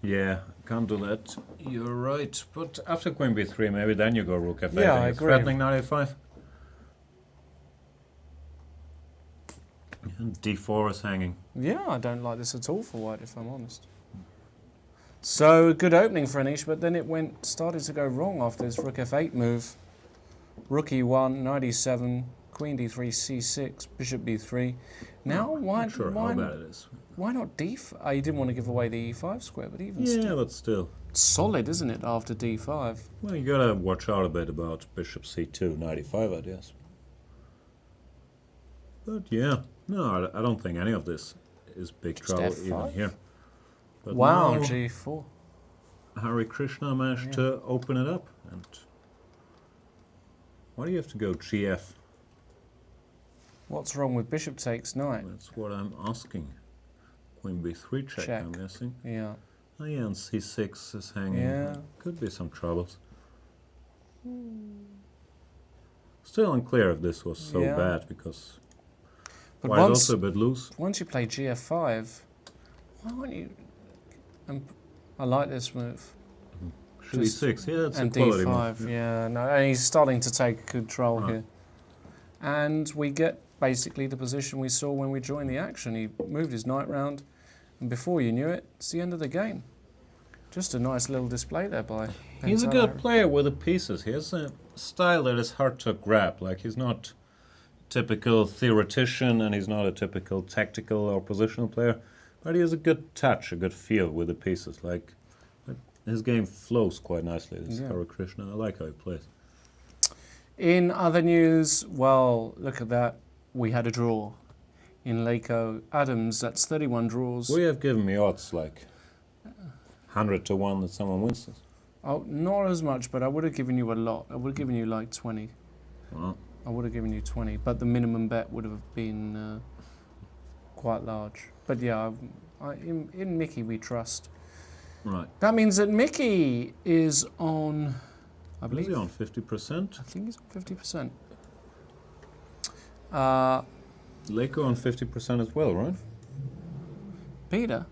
S2: Yeah, can't do that. You're right. But after queen b3, maybe then you go rook f8.
S1: Yeah,
S2: and
S1: I
S2: you're
S1: agree.
S2: threatening knight a5. And d4 is hanging.
S1: Yeah, I don't like this at all for white, if I'm honest. So, a good opening for Anish, but then it started to go wrong after this rook f8 move. Rook e1, knight e7, queen d3, c6, bishop b3. Now,
S2: Not sure how bad it is.
S1: why not d5? Oh, you didn't want to give away the e5 square, but even still.
S2: Yeah, but still.
S1: It's solid, isn't it, after d5?
S2: Well, you gotta watch out a bit about bishop c2, knight e5, I guess. But yeah, no, I don't think any of this is big
S1: Just
S2: trouble
S1: F5?
S2: even here. But
S1: Wow,
S2: now
S1: g4.
S2: Hare Krishna managed to open it up. And why do you have to go gf?
S1: What's wrong with bishop takes knight?
S2: That's what I'm asking. Queen b3 check, I'm guessing.
S1: Yeah.
S2: Oh yeah, and c6 is hanging.
S1: Yeah.
S2: Could be some troubles. Still unclear if this was so bad, because
S1: but
S2: white also a bit loose.
S1: Once you play gf5, why won't you... I like this move.
S2: Should e6, yeah, it's
S1: and
S2: a quality
S1: d5,
S2: move.
S1: yeah. No, and he's starting to take control here. And we get basically the position we saw when we joined the action. He moved his knight round, and before you knew it, it's the end of the game. Just a nice little display there by
S2: He's a
S1: Pentala.
S2: good player with the pieces. He has a style that is hard to grab. Like, he's not a typical theoretician, and he's not a typical tactical or positional player, but he has a good touch, a good feel with the pieces. Like, his game flows quite nicely, this Hare Krishna. I like how he plays.
S1: In other news, well, look at that. We had a draw in Lako Adams. That's 31 draws.
S2: We have given me odds like 100 to 1 that someone wins this.
S1: Oh, not as much, but I would have given you a lot. I would have given you like 20.
S2: Well,
S1: I would have given you 20, but the minimum bet would have been quite large. But yeah, in Mickey we trust.
S2: right.
S1: That means that Mickey is on, I believe.
S2: Is he on 50%?
S1: I think he's on 50%.
S2: Lako on 50% as well, right?
S1: Peter?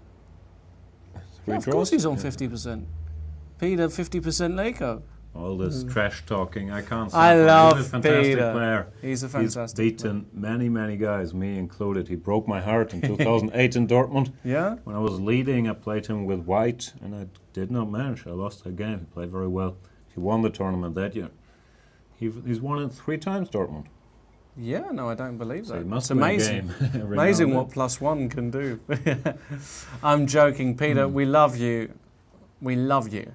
S2: Three
S1: Yeah, of course he's on 50%. Peter, 50% Lako.
S2: All this trash talking, I can't say.
S1: I love
S2: He's a fantastic
S1: Peter.
S2: player.
S1: He's a fantastic
S2: He's beaten many guys, me included. He broke my heart in 2008 in Dortmund.
S1: Yeah?
S2: When I was leading, I played him with white, and I did not manage. I lost that game. He played very well. He won the tournament that year. He's won it 3 times, Dortmund.
S1: Yeah, no, I don't believe
S2: So
S1: that.
S2: he must
S1: It's
S2: win a
S1: amazing.
S2: game every
S1: Amazing
S2: now
S1: what +1 can do. I'm joking, Peter. We love you. We love you.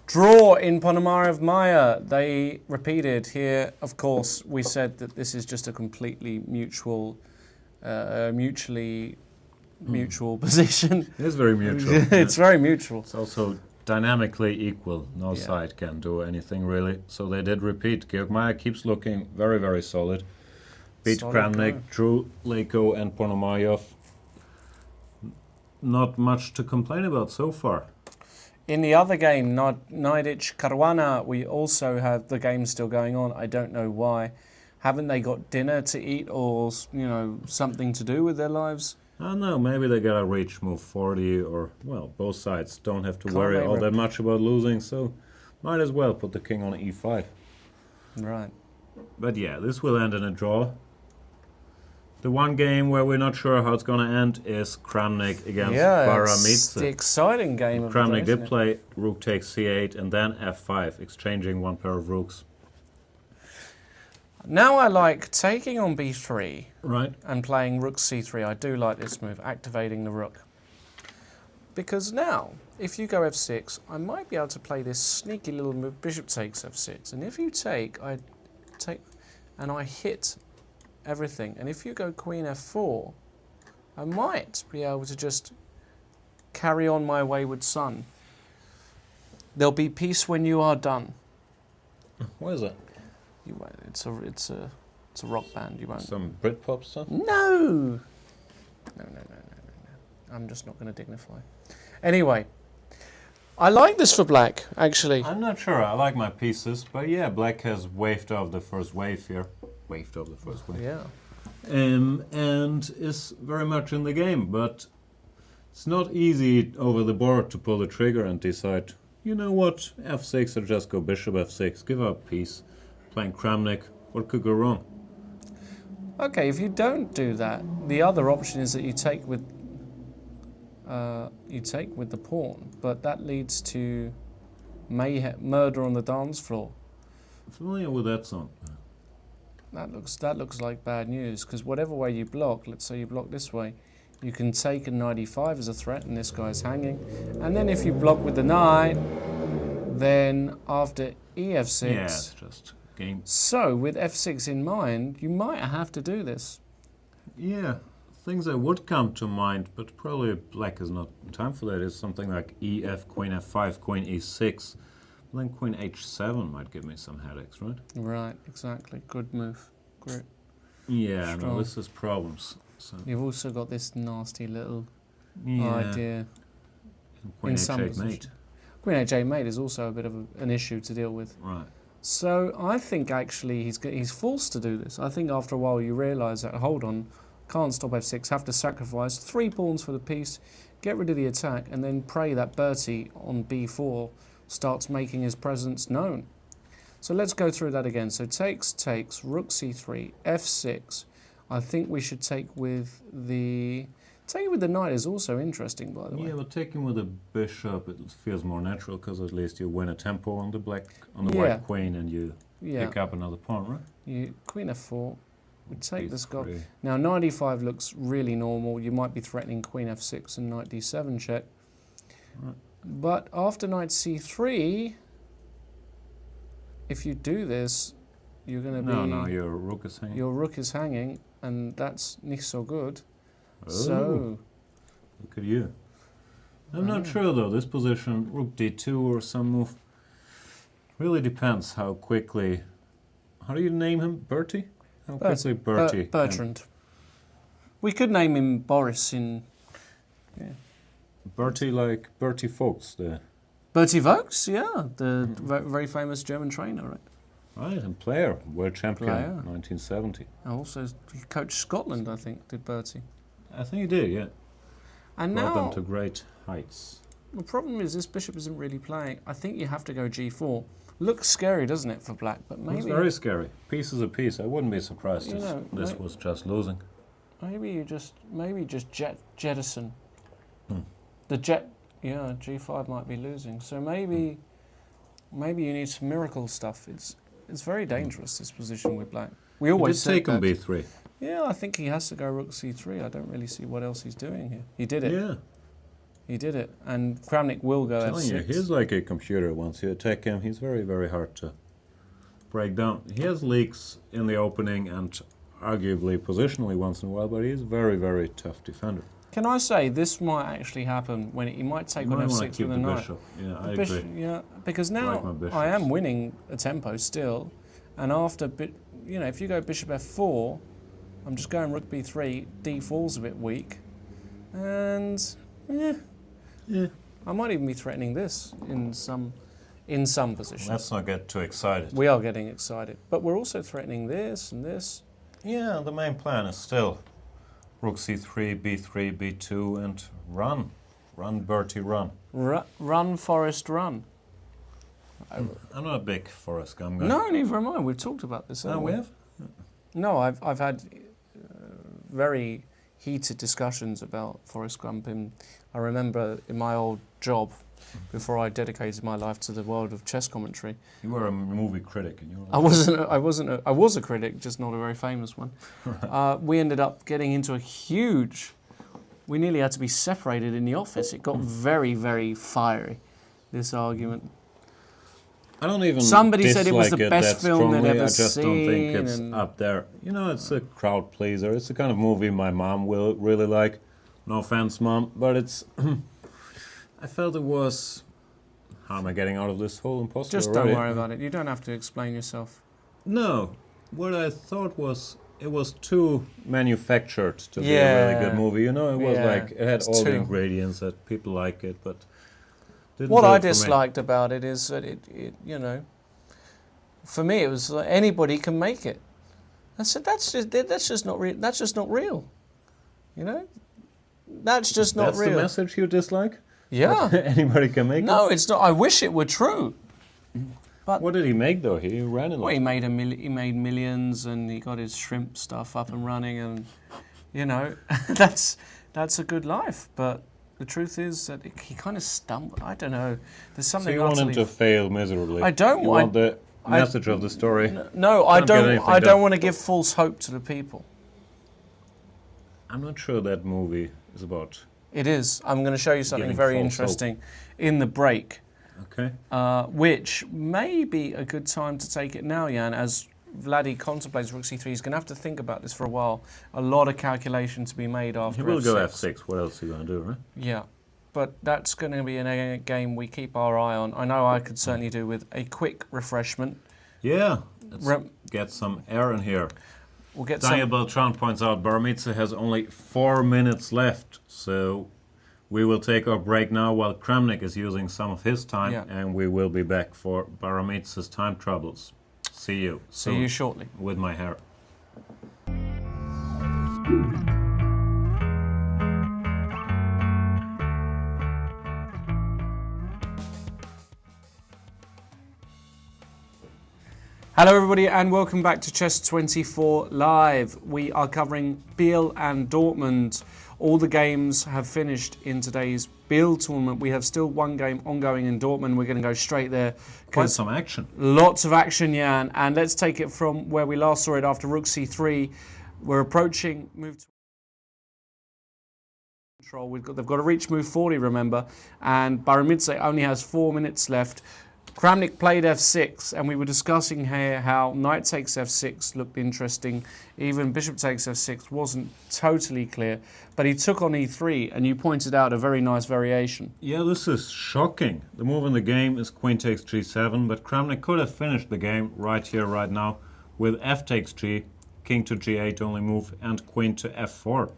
S1: Draw in Ponomarev Maya. They repeated here. Of course, we said that this is just a completely mutual position.
S2: It is very mutual.
S1: It's very mutual.
S2: It's also dynamically equal. No side can do anything really. So they did repeat. Georg Maya keeps looking very solid. Beat
S1: Solid
S2: Kramnik,
S1: guy.
S2: drew Lako and Ponomarev. Not much to complain about so far.
S1: In the other game, Naidich Caruana, we also have the game still going on. I don't know why. Haven't they got dinner to eat or, you know, something to do with their lives?
S2: I don't know, maybe they gotta reach move 40 or, well, both sides don't have to
S1: Can't
S2: worry
S1: they
S2: all that much about losing, so might as well put the king on e5.
S1: Right.
S2: But yeah, this will end in a draw. The one game where we're not sure how it's going to end is Kramnik against
S1: it's the
S2: Baramitse.
S1: exciting game of the day,
S2: Kramnik
S1: isn't
S2: did
S1: it?
S2: play rook takes c8 and then f5, exchanging one pair of rooks.
S1: Now I like taking on b3
S2: Right.
S1: and playing rook c3. I do like this move, activating the rook. Because now, if you go f6, I might be able to play this sneaky little move, bishop takes f6. And if you take, I take, and I hit everything. And if you go queen f4, I might be able to just carry on my wayward son. There'll be peace when you are done.
S2: What is it?
S1: You won't. It's a rock band. You won't.
S2: Some Britpop stuff?
S1: No. I'm just not going to dignify. Anyway, I like this for black, actually.
S2: I'm not sure. I like my pieces, but yeah, black has waved off the first wave here. Waved off the first wave.
S1: Yeah.
S2: And is very much in the game, but it's not easy over the board to pull the trigger and decide, you know what, f6 or just go bishop f6, give up piece. Playing Kramnik, what could go wrong?
S1: Okay, if you don't do that, the other option is that you take with the pawn, but that leads to murder on the dance floor.
S2: Familiar with that song?
S1: That looks like bad news, because whatever way you block, let's say you block this way, You can take a knight e5 as a threat, and this guy's hanging. And then if you block with the knight, then after ef6...
S2: Yeah, it's just game.
S1: So, with f6 in mind, you might have to do this.
S2: Yeah, things that would come to mind, but probably black is not in time for that, is something like ef, queen f5, queen e6. Then queen h7 might give me some headaches, right?
S1: Right, exactly. Good move. Great.
S2: Yeah,
S1: Strong.
S2: no, this is problems. So
S1: You've also got this nasty little
S2: yeah.
S1: idea.
S2: And queen
S1: in some
S2: h8
S1: position.
S2: mate.
S1: Queen h8 mate is also a bit of an issue to deal with.
S2: Right.
S1: So I think actually he's forced to do this. I think after a while you realise that, hold on, can't stop f6, have to sacrifice 3 pawns for the piece, get rid of the attack, and then pray that Bertie on b4 starts making his presence known. So let's go through that again. So takes, rook c3, f6. I think we should take with the... Taking with the knight is also interesting, by the way.
S2: Yeah, but taking with a bishop, it feels more natural because at least you win a tempo on the white queen, and you pick up another pawn, right?
S1: Queen f4. We take
S2: B3.
S1: this guy. Now knight e5 looks really normal. You might be threatening queen f6 and knight d7 check.
S2: Right.
S1: But after knight c3, if you do this, you're going to be...
S2: No, your rook is hanging.
S1: Your rook is hanging, and that's not so good.
S2: Oh,
S1: So...
S2: Look at you. I'm not sure though, this position, rook d2 or some move, really depends how quickly... How do you name him? Bertie? How quickly Bertie?
S1: Bertrand. We could name him Boris in... Yeah.
S2: Bertie like Bertie Vogts, the...
S1: Bertie Vogts, yeah, the very famous German trainer, right?
S2: Right, and player, world champion,
S1: Player.
S2: 1970.
S1: And also he coached Scotland, I think, did Bertie.
S2: I think he did, yeah.
S1: And
S2: Brought
S1: now,
S2: them to great heights.
S1: the problem is this bishop isn't really playing. I think you have to go g4. Looks scary, doesn't it, for black? But maybe
S2: It's very scary. Piece is a piece. I wouldn't be surprised
S1: You
S2: if
S1: know,
S2: this was just losing.
S1: maybe you just jettison.
S2: Hmm.
S1: The g5 might be losing. So maybe you need some miracle stuff. It's very dangerous, this position with black. We always
S2: Just
S1: said
S2: take on
S1: that.
S2: b3.
S1: Yeah, I think he has to go rook c3. I don't really see what else he's doing here. He did it.
S2: Yeah.
S1: He did it. And Kramnik will go
S2: Telling
S1: f6.
S2: you, he's like a computer. Once you attack him, he's very, very hard to break down. He has leaks in the opening and arguably positionally once in a while, but he's a very, very tough defender.
S1: Can I say this might actually happen when he might take
S2: You
S1: on
S2: might want to
S1: f6
S2: keep
S1: with
S2: the
S1: a knight.
S2: bishop. Yeah, I agree.
S1: Yeah, because
S2: Like my
S1: now
S2: bishops.
S1: I am winning a tempo still, and after if you go bishop f4, I'm just going rook b3. d4's a bit weak, and
S2: Yeah.
S1: I might even be threatening this in some positions.
S2: Let's not get too excited.
S1: We are getting excited, but we're also threatening this and this.
S2: Yeah, the main plan is still rook c3, b3, b2, and run. Run, Bertie, run.
S1: Run, Forest, run.
S2: I'm not a big Forrest Gump guy.
S1: No, neither am I. We've talked about this.
S2: Oh,
S1: haven't
S2: we have?
S1: No, I've had very heated discussions about Forrest Gump. I remember in my old job, before I dedicated my life to the world of chess commentary.
S2: You were a movie critic, and you were.
S1: I was a critic, just not a very famous one. We ended up getting into a huge. We nearly had to be separated in the office. It got very, very fiery. This argument.
S2: I don't even.
S1: Somebody said it was the
S2: dislike
S1: best
S2: that
S1: film they'd
S2: strongly.
S1: ever
S2: I just don't think
S1: seen,
S2: it's
S1: and-
S2: up there. You know, it's a crowd pleaser. It's the kind of movie my mom will really like. No offense, Mom, but it's. I felt it was. How am I getting out of this whole imposter
S1: Just
S2: already?
S1: don't worry about it. You don't have to explain yourself.
S2: No, what I thought was it was too manufactured to be a really good movie. You know, it was like it had
S1: It's
S2: all the
S1: too-
S2: ingredients that people like it, but didn't
S1: What
S2: do
S1: I
S2: it for me.
S1: disliked about it is that it for me it was like anybody can make it. I said that's just not real. That's just not real. You know, that's just not
S2: That's
S1: real.
S2: the message you dislike?
S1: Yeah.
S2: Anybody can make it?
S1: No, it's not. I wish it were true. But
S2: What did he make though? He ran it.
S1: well, he made he made millions, and he got his shrimp stuff up and running, and that's a good life. But the truth is that he kind of stumbled. I don't know. There's
S2: So
S1: something.
S2: you want him
S1: utterly-
S2: to fail miserably?
S1: I don't
S2: you
S1: want-
S2: want the message of the story.
S1: No, I
S2: Can't get
S1: don't.
S2: anything
S1: I
S2: done.
S1: don't want to give false hope to the people.
S2: I'm not sure that movie is about.
S1: It is. I'm going to show you something
S2: Giving
S1: very
S2: false
S1: interesting in the break,
S2: Okay.
S1: which may be a good time to take it now, Jan, as Vladdy contemplates rook c3. He's going to have to think about this for a while. A lot of calculation to be made after
S2: He will
S1: f6.
S2: go f6. What else is he going to do, right?
S1: Yeah, but that's going to be a game we keep our eye on. I know I could certainly do with a quick refreshment.
S2: Yeah. Let's get some air in here.
S1: We'll get
S2: Daniel
S1: some.
S2: Beltran points out Baramitsa has only 4 minutes left, so we will take our break now while Kramnik is using some of his time, and we will be back for Baramitsa's time troubles. See you soon.
S1: See you shortly.
S2: With my hair.
S1: Hello everybody and welcome back to Chess 24 Live. We are covering Biel and Dortmund. All the games have finished in today's Biel tournament. We have still one game ongoing in Dortmund. We're going to go straight there.
S2: Quite some action.
S1: Lots of action, Jan. And let's take it from where we last saw it after rook c3. We're approaching move to control. They've got to reach move 40, remember. And Baramitsa only has 4 minutes left. Kramnik played f6, and we were discussing here how knight takes f6 looked interesting. Even bishop takes f6 wasn't totally clear, but he took on e3, and you pointed out a very nice variation.
S2: Yeah, this is shocking. The move in the game is queen takes g7, but Kramnik could have finished the game right here, right now, with f takes g, king to g8 only move, and queen to f4.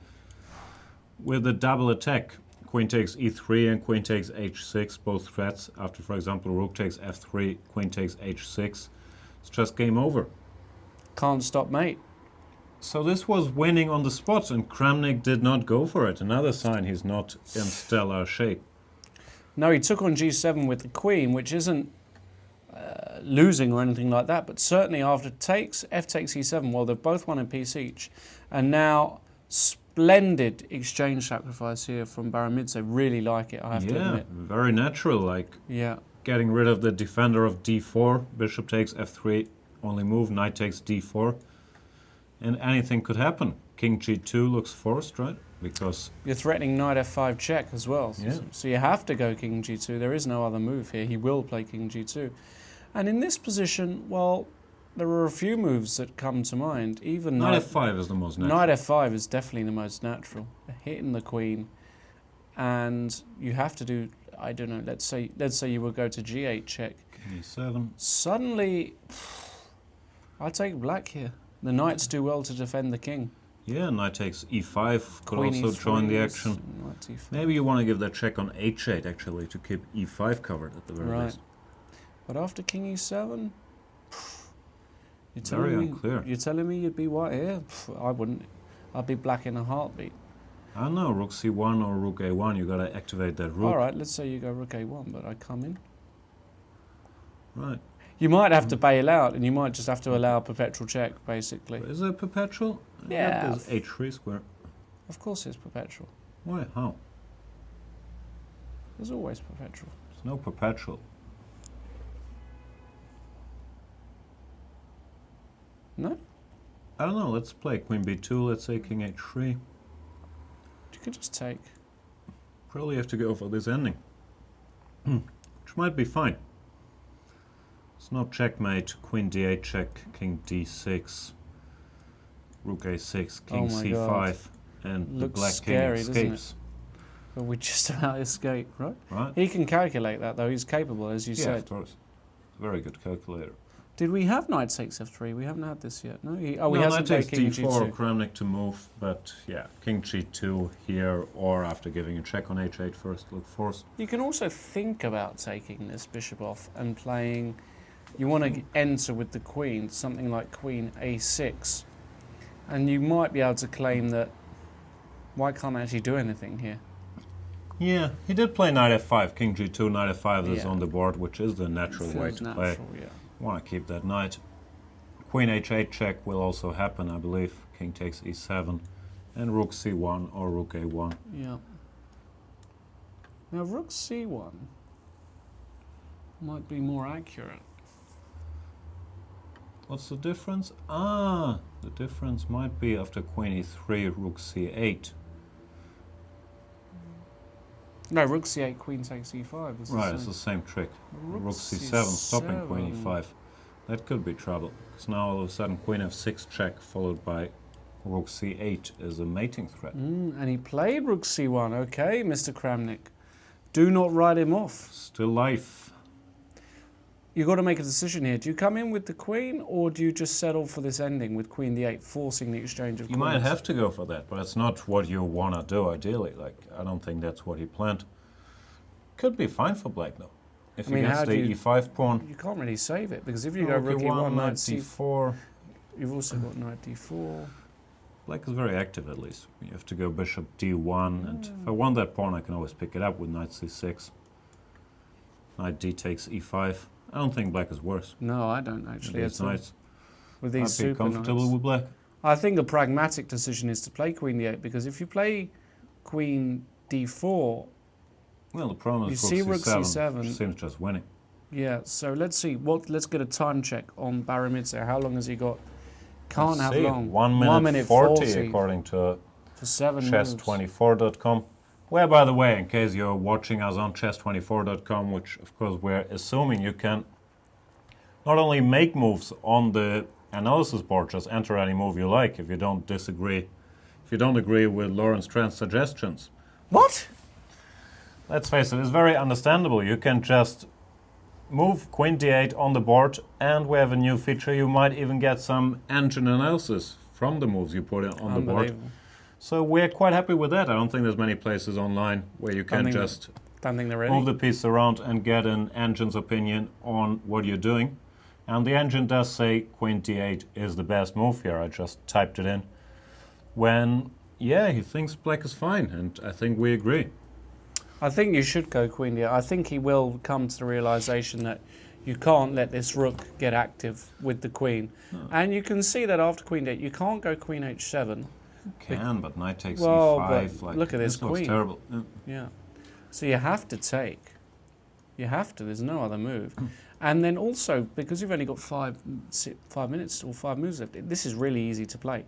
S2: With a double attack. Queen takes e3 and queen takes h6, both threats. After, for example, rook takes f3, queen takes h6. It's just game over.
S1: Can't stop, mate.
S2: So this was winning on the spot, and Kramnik did not go for it. Another sign he's not in stellar shape.
S1: No, he took on g7 with the queen, which isn't losing or anything like that, but certainly after takes, f takes e7, well, they've both won a piece each. And now splendid exchange sacrifice here from Baramitsa. Really like it, I have to admit.
S2: Yeah, very natural, like getting rid of the defender of d4, bishop takes f3, only move, knight takes d4, and anything could happen. King g2 looks forced, right? Because
S1: you're threatening knight f5 check as well, so you have to go king g2. There is no other move here. He will play king g2. And in this position, well, there are a few moves that come to mind. Even
S2: knight f5 is the most natural.
S1: Knight f5 is definitely the most natural. Hitting the queen, and you have to do, I don't know. Let's say you would go to g8 check.
S2: King e7.
S1: Suddenly, I take black here. The knights do well to defend the king.
S2: Yeah, knight takes e5 could
S1: Queen
S2: also
S1: E3
S2: join the action.
S1: knight e5.
S2: Maybe you want to give that check on h8 actually to keep e5 covered at the very least.
S1: But after king e7.
S2: Very unclear.
S1: You're telling me you'd be white here? I wouldn't. I'd be black in a heartbeat.
S2: I don't know, rook c1 or rook a1, you gotta activate that rook.
S1: Alright, let's say you go rook a1, but I come in.
S2: Right.
S1: You might have to bail out, and you might just have to allow a perpetual check, basically.
S2: Is it perpetual?
S1: Yeah.
S2: There's h3 square.
S1: Of course it's perpetual.
S2: Why? How?
S1: There's always perpetual.
S2: There's no perpetual.
S1: No?
S2: I don't know, let's play queen b2, let's say king h3.
S1: You could just take.
S2: Probably have to go for this ending. Which might be fine. It's not checkmate, queen d8 check, king d6, rook a6, king c5, God. And the black
S1: scary,
S2: king escapes.
S1: But we just about escape, right?
S2: Right.
S1: He can calculate that, though. He's capable, as you said.
S2: Yeah, of course. Very good calculator.
S1: Did we have knight takes f3? We haven't had this yet. No, he
S2: no,
S1: hasn't
S2: knight takes
S1: king
S2: d4,
S1: g2.
S2: Kramnik to move, but yeah, king g2 here, or after giving a check on h8 first, look forced.
S1: You can also think about taking this bishop off and playing. You want to enter with the queen, something like queen a6, and you might be able to claim that white can't actually do anything here.
S2: Yeah, he did play knight f5, king g2, knight f5 is on the board, which is the natural way to play it.
S1: Yeah.
S2: Want to keep that knight. Queen h8 check will also happen, I believe. King takes e7, and rook c1 or rook a1.
S1: Yeah. Now rook c1 might be more accurate.
S2: What's the difference? Ah, the difference might be after queen e3, rook c8.
S1: No, rook c8, queen takes e5.
S2: Right, it's the same trick. Rook c7, stopping queen e5. That could be trouble. Because now all of a sudden queen f6 check followed by rook c8 is a mating threat.
S1: And he played rook c1. Okay, Mr. Kramnik. Do not write him off.
S2: Still life.
S1: You've got to make a decision here. Do you come in with the queen, or do you just settle for this ending with queen d8, forcing the exchange of queens?
S2: You might have to go for that, but it's not what you want to do ideally. Like, I don't think that's what he planned. Could be fine for black, though. If he gets the e5 pawn.
S1: You can't really save it, because if you go rook e1, knight
S2: d4.
S1: You've also got knight d4.
S2: Black is very active, at least. You have to go bishop d1, and if I want that pawn, I can always pick it up with knight c6. Knight d takes e5. I don't think black is worse.
S1: No, I don't actually.
S2: It's nice.
S1: With these
S2: I'd be comfortable with black.
S1: I think a pragmatic decision is to play queen d8, because if you play queen d4,
S2: well, the problem is
S1: rook c7,
S2: which seems just winning.
S1: Yeah, so let's see. Let's get a time check on Baramidze. How long has he got? Can't have long.
S2: 1 minute 40 according to
S1: for 7
S2: chess24.com. Where, by the way, in case you're watching us on chess24.com, which of course we're assuming you can not only make moves on the analysis board, just enter any move you like if you don't disagree, if you don't agree with Lawrence Trent's suggestions.
S1: What?
S2: Let's face it, it's very understandable. You can just move queen d8 on the board, and we have a new feature. You might even get some engine analysis from the moves you put on the board. So we're quite happy with that. I don't think there's many places online where you can just move the piece around and get an engine's opinion on what you're doing. And the engine does say queen d8 is the best move here. I just typed it in. When, yeah, he thinks black is fine, and I think we agree.
S1: I think you should go queen d8. I think he will come to the realization that you can't let this rook get active with the queen. No. And you can see that after queen d8, you can't go queen h7.
S2: You can, but knight takes e5.
S1: Like, look at this queen.
S2: Looks terrible.
S1: Yeah. So you have to take. You have to. There's no other move. And then also, because you've only got 5 minutes or 5 moves left, this is really easy to play.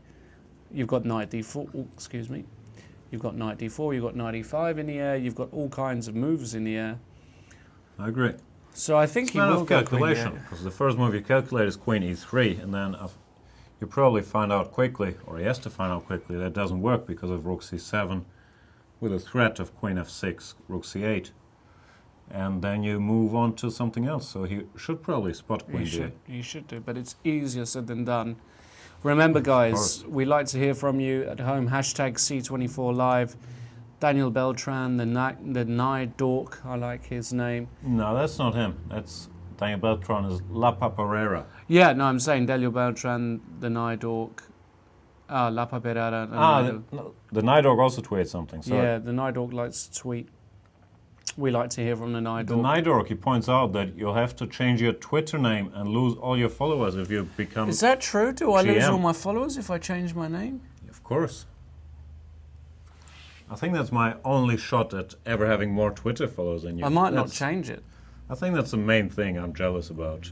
S1: You've got knight d4. Oh, excuse me. You've got knight d4. You've got knight e5 in the air. You've got all kinds of moves in the air.
S2: I agree.
S1: So I think he will go
S2: calculation, because the first move you calculate is queen e3, and then you probably find out quickly, or he has to find out quickly, that doesn't work because of rook c7 with a threat of queen f6, rook c8. And then you move on to something else. So he should probably spot queen d8.
S1: He should do, but it's easier said than done. Remember, guys, we like to hear from you at home. Hashtag C24Live. Daniel Beltran, the Nye Dork. I like his name.
S2: No, that's not him. That's Daniel Beltran is La Paparera.
S1: Yeah, no, I'm saying Daniel Beltran, the Nye Dork. La Paparera.
S2: The Nye Dork also tweeted something. Sorry.
S1: Yeah, the Nye Dork likes to tweet. We like to hear from the Nye Dork.
S2: The Nye Dork, he points out that you'll have to change your Twitter name and lose all your followers if you become
S1: Is that true? Do I
S2: GM.
S1: lose all my followers if I change my name?
S2: Of course. I think that's my only shot at ever having more Twitter followers than you.
S1: I might not change it.
S2: I think that's the main thing I'm jealous about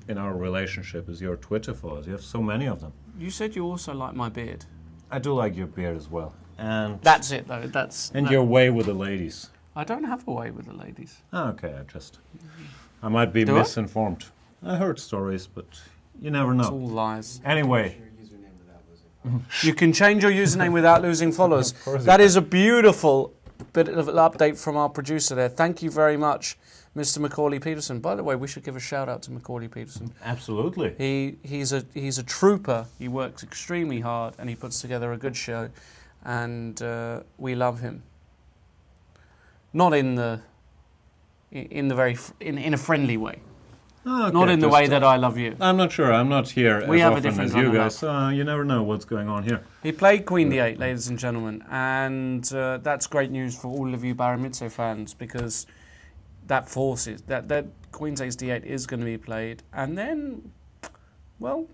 S2: in our relationship is your Twitter followers. You have so many of them.
S1: You said you also like my beard.
S2: I do like your beard as well. And
S1: that's it, though.
S2: Your way with the ladies.
S1: I don't have a way with the ladies.
S2: Oh, okay, I might be misinformed. I heard stories, but you never know.
S1: It's all lies.
S2: Anyway.
S1: You can change your username without losing followers. That is a beautiful bit of an update from our producer there. Thank you very much, Mr. Macaulay Peterson. By the way, we should give a shout out to Macaulay Peterson.
S2: Absolutely.
S1: He's a trooper. He works extremely hard and he puts together a good show, and we love him. Not in a friendly way.
S2: Oh, okay.
S1: Not in the way that I love you.
S2: I'm not sure. I'm not here
S1: we
S2: as
S1: have
S2: often
S1: a different
S2: as you guys, so you never know what's going on here.
S1: He played Queen d8, ladies and gentlemen, and that's great news for all of you Baramidze fans, because that forces that Queen takes d8 is going to be played, and then, well,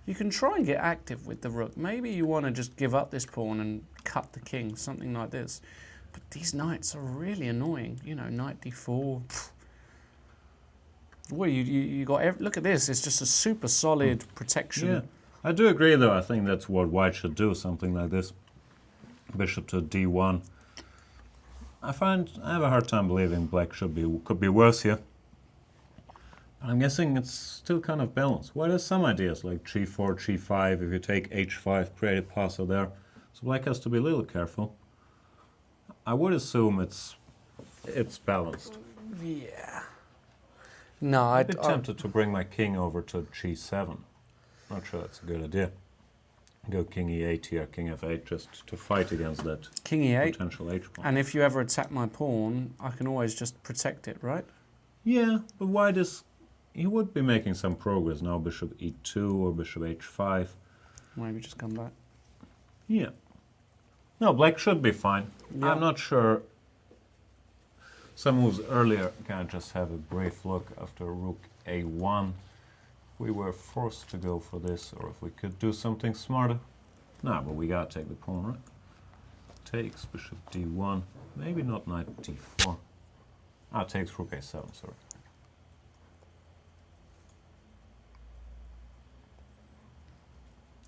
S1: you can try and get active with the rook. Maybe you want to just give up this pawn and cut the king, something like this. But these knights are really annoying. You know, knight d4. Well, you got. Look at this. It's just a super solid protection.
S2: Yeah, I do agree, though. I think that's what white should do. Something like this. Bishop to d1. I have a hard time believing black could be worse here. But I'm guessing it's still kind of balanced. Well, there's some ideas like g4, g5. If you take h5, create a passer there. So black has to be a little careful. I would assume it's balanced.
S1: Yeah. No,
S2: I'd be tempted to bring my king over to g7. Not sure that's a good idea. Go king e8 here, king f8, just to fight against that
S1: king e8
S2: potential h pawn.
S1: And if you ever attack my pawn, I can always just protect it, right?
S2: Yeah, but why this? He would be making some progress now. Bishop e2 or bishop h5.
S1: Maybe just come back.
S2: Yeah. No, black should be fine.
S1: Yeah.
S2: I'm not sure. Some moves earlier, can I just have a brief look after rook a1? We were forced to go for this, or if we could do something smarter. No, but we gotta take the pawn, right? Takes bishop d1, maybe not knight d4. Ah, takes rook a7, sorry.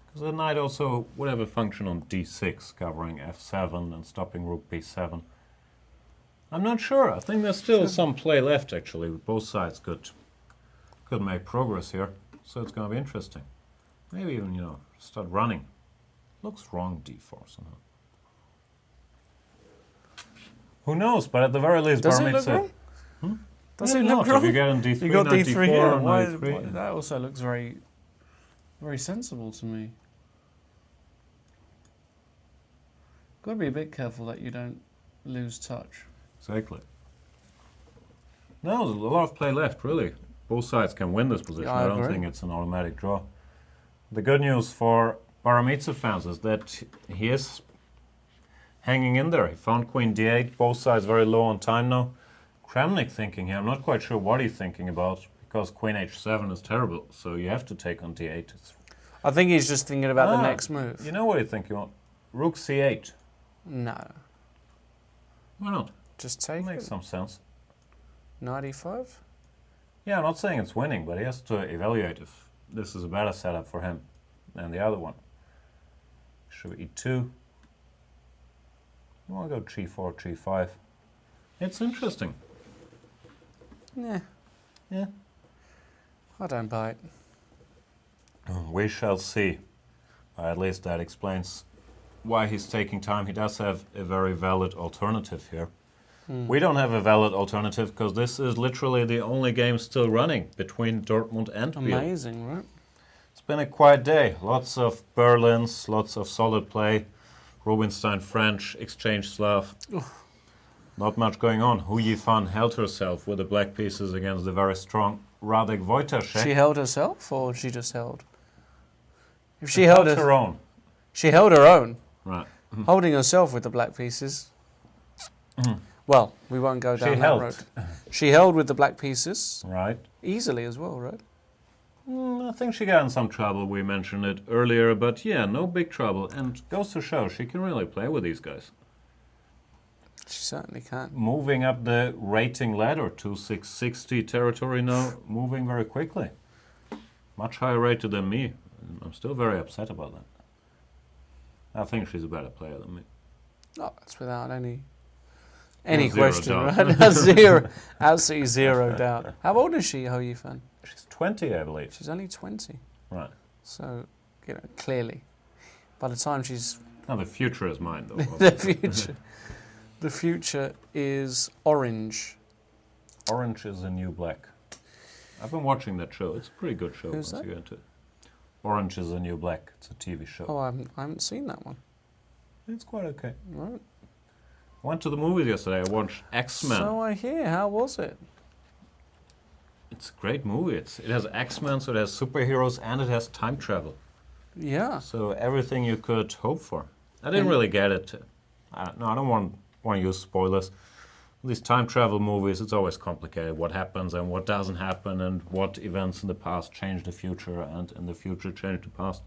S2: Because the knight also would have a function on d6, covering f7 and stopping rook b7. I'm not sure. I think there's still some play left, actually. Both sides could make progress here, so it's going to be interesting. Maybe even, start running. Looks wrong, d4 somehow. Who knows? But at the very least,
S1: does it look wrong? Does it look wrong?
S2: If you get on d3,
S1: you got
S2: knight
S1: d3
S2: d4,
S1: here.
S2: knight
S1: Why, that also looks very, very sensible to me. Got to be a bit careful that you don't lose touch.
S2: Exactly. No, there's a lot of play left, really. Both sides can win this position.
S1: Yeah,
S2: I don't think it's an automatic draw. The good news for Baramitsa fans is that he is hanging in there. He found queen d8, both sides very low on time now. Kramnik thinking here, I'm not quite sure what he's thinking about, because queen h7 is terrible, so you have to take on d8.
S1: I think he's just thinking about the next move.
S2: You know what he's thinking about? Rook c8.
S1: No.
S2: Why not?
S1: Just take
S2: Makes
S1: it.
S2: some sense.
S1: Knight e5?
S2: Yeah, I'm not saying it's winning, but he has to evaluate if this is a better setup for him than the other one. Bishop e2. You want to go g4, g5. It's interesting.
S1: Yeah.
S2: Yeah.
S1: I don't buy it.
S2: We shall see. At least that explains why he's taking time. He does have a very valid alternative here. We don't have a valid alternative because this is literally the only game still running between Dortmund and Biel.
S1: Amazing, right?
S2: It's been a quiet day. Lots of Berlins, lots of solid play. Rubinstein French, Exchange Slav. Not much going on. Hu Yifan held herself with the black pieces against the very strong Radek Wojtaszek.
S1: She held herself, or she just held? If she
S2: held her own.
S1: She held her own.
S2: Right.
S1: Holding herself with the black pieces. Well, we won't go down that road. She held with the black pieces.
S2: Right.
S1: Easily as well, right?
S2: I think she got in some trouble. We mentioned it earlier, but yeah, no big trouble. And goes to show she can really play with these guys.
S1: She certainly can.
S2: Moving up the rating ladder to 660 territory now, moving very quickly. Much higher rated than me. I'm still very upset about that. I think she's a better player than me.
S1: Oh, that's without any
S2: Zero
S1: question,
S2: doubt.
S1: right? Absolutely zero doubt. How old is she, Ho Yifan?
S2: She's 20, I believe.
S1: She's only 20.
S2: Right.
S1: So, clearly, by the time she's...
S2: Now the future is mine, though.
S1: The future is orange.
S2: Orange is the new black. I've been watching that show. It's a pretty good show.
S1: Who's
S2: once
S1: that?
S2: you get into it. Orange is the new black. It's a TV show.
S1: Oh, I haven't seen that one.
S2: It's quite okay.
S1: Right.
S2: I went to the movies yesterday. I watched X-Men.
S1: So I hear. How was it?
S2: It's a great movie. It has X-Men, so it has superheroes, and it has time travel.
S1: Yeah.
S2: So everything you could hope for. I didn't really get it. I don't want to use spoilers. These time travel movies, it's always complicated. What happens and what doesn't happen, and what events in the past change the future, and in the future change the past.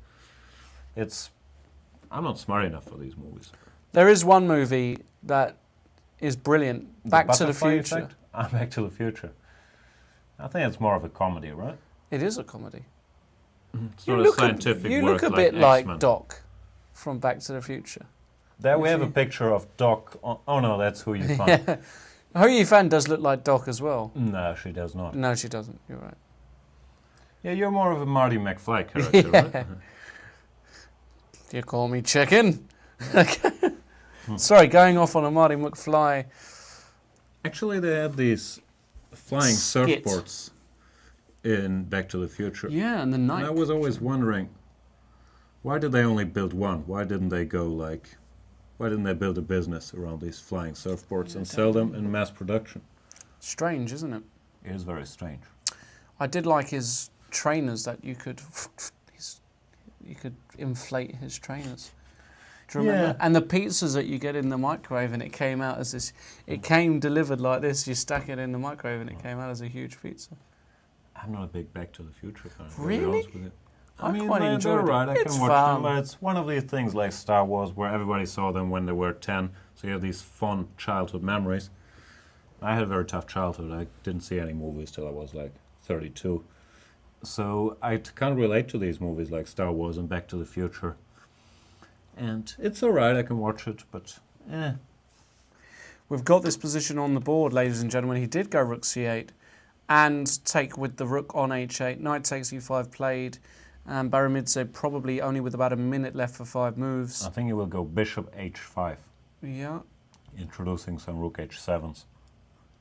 S2: I'm not smart enough for these movies.
S1: There is one movie that is brilliant. Back to the
S2: Butterfly
S1: Future.
S2: Effect? Back to the Future. I think it's more of a comedy, right?
S1: It is a comedy.
S2: It's not a scientific
S1: You
S2: work
S1: look a
S2: like
S1: bit
S2: X-Men.
S1: like Doc from Back to the Future.
S2: There we have a picture of Doc. Oh no, that's Hu Yifan.
S1: Hu Yifan does look like Doc as well.
S2: No, she does not.
S1: No, she doesn't. You're right.
S2: Yeah, you're more of a Marty McFly character, right?
S1: Do you call me chicken? Sorry, going off on a Marty McFly.
S2: Actually, they had these flying
S1: Skit.
S2: surfboards in Back to the Future.
S1: Yeah, and the night.
S2: And I was always wondering, why did they only build one? Why didn't they build a business around these flying surfboards and sell them in mass production?
S1: Strange, isn't it?
S2: It is very strange.
S1: I did like his trainers that you could inflate his trainers. Do you remember?
S2: Yeah.
S1: And the pizzas that you get in the microwave, and it came out as this. It came delivered like this. You stack it in the microwave, and it came out as a huge pizza.
S2: I'm not a big Back to the Future fan.
S1: Really?
S2: To be honest with you.
S1: I mean, quite enjoyed
S2: they're right.
S1: it.
S2: I can watch them, but it's one of these things like Star Wars, where everybody saw them when they were 10, so you have these fond childhood memories. I had a very tough childhood. I didn't see any movies till I was like 32. So I can't relate to these movies like Star Wars and Back to the Future. And it's alright, I can watch it, but
S1: We've got this position on the board, ladies and gentlemen. He did go rook c8 and take with the rook on h8. Knight takes e5 played. And Baramidze probably only with about a minute left for 5 moves.
S2: I think he will go bishop h5.
S1: Yeah.
S2: Introducing some rook h7s.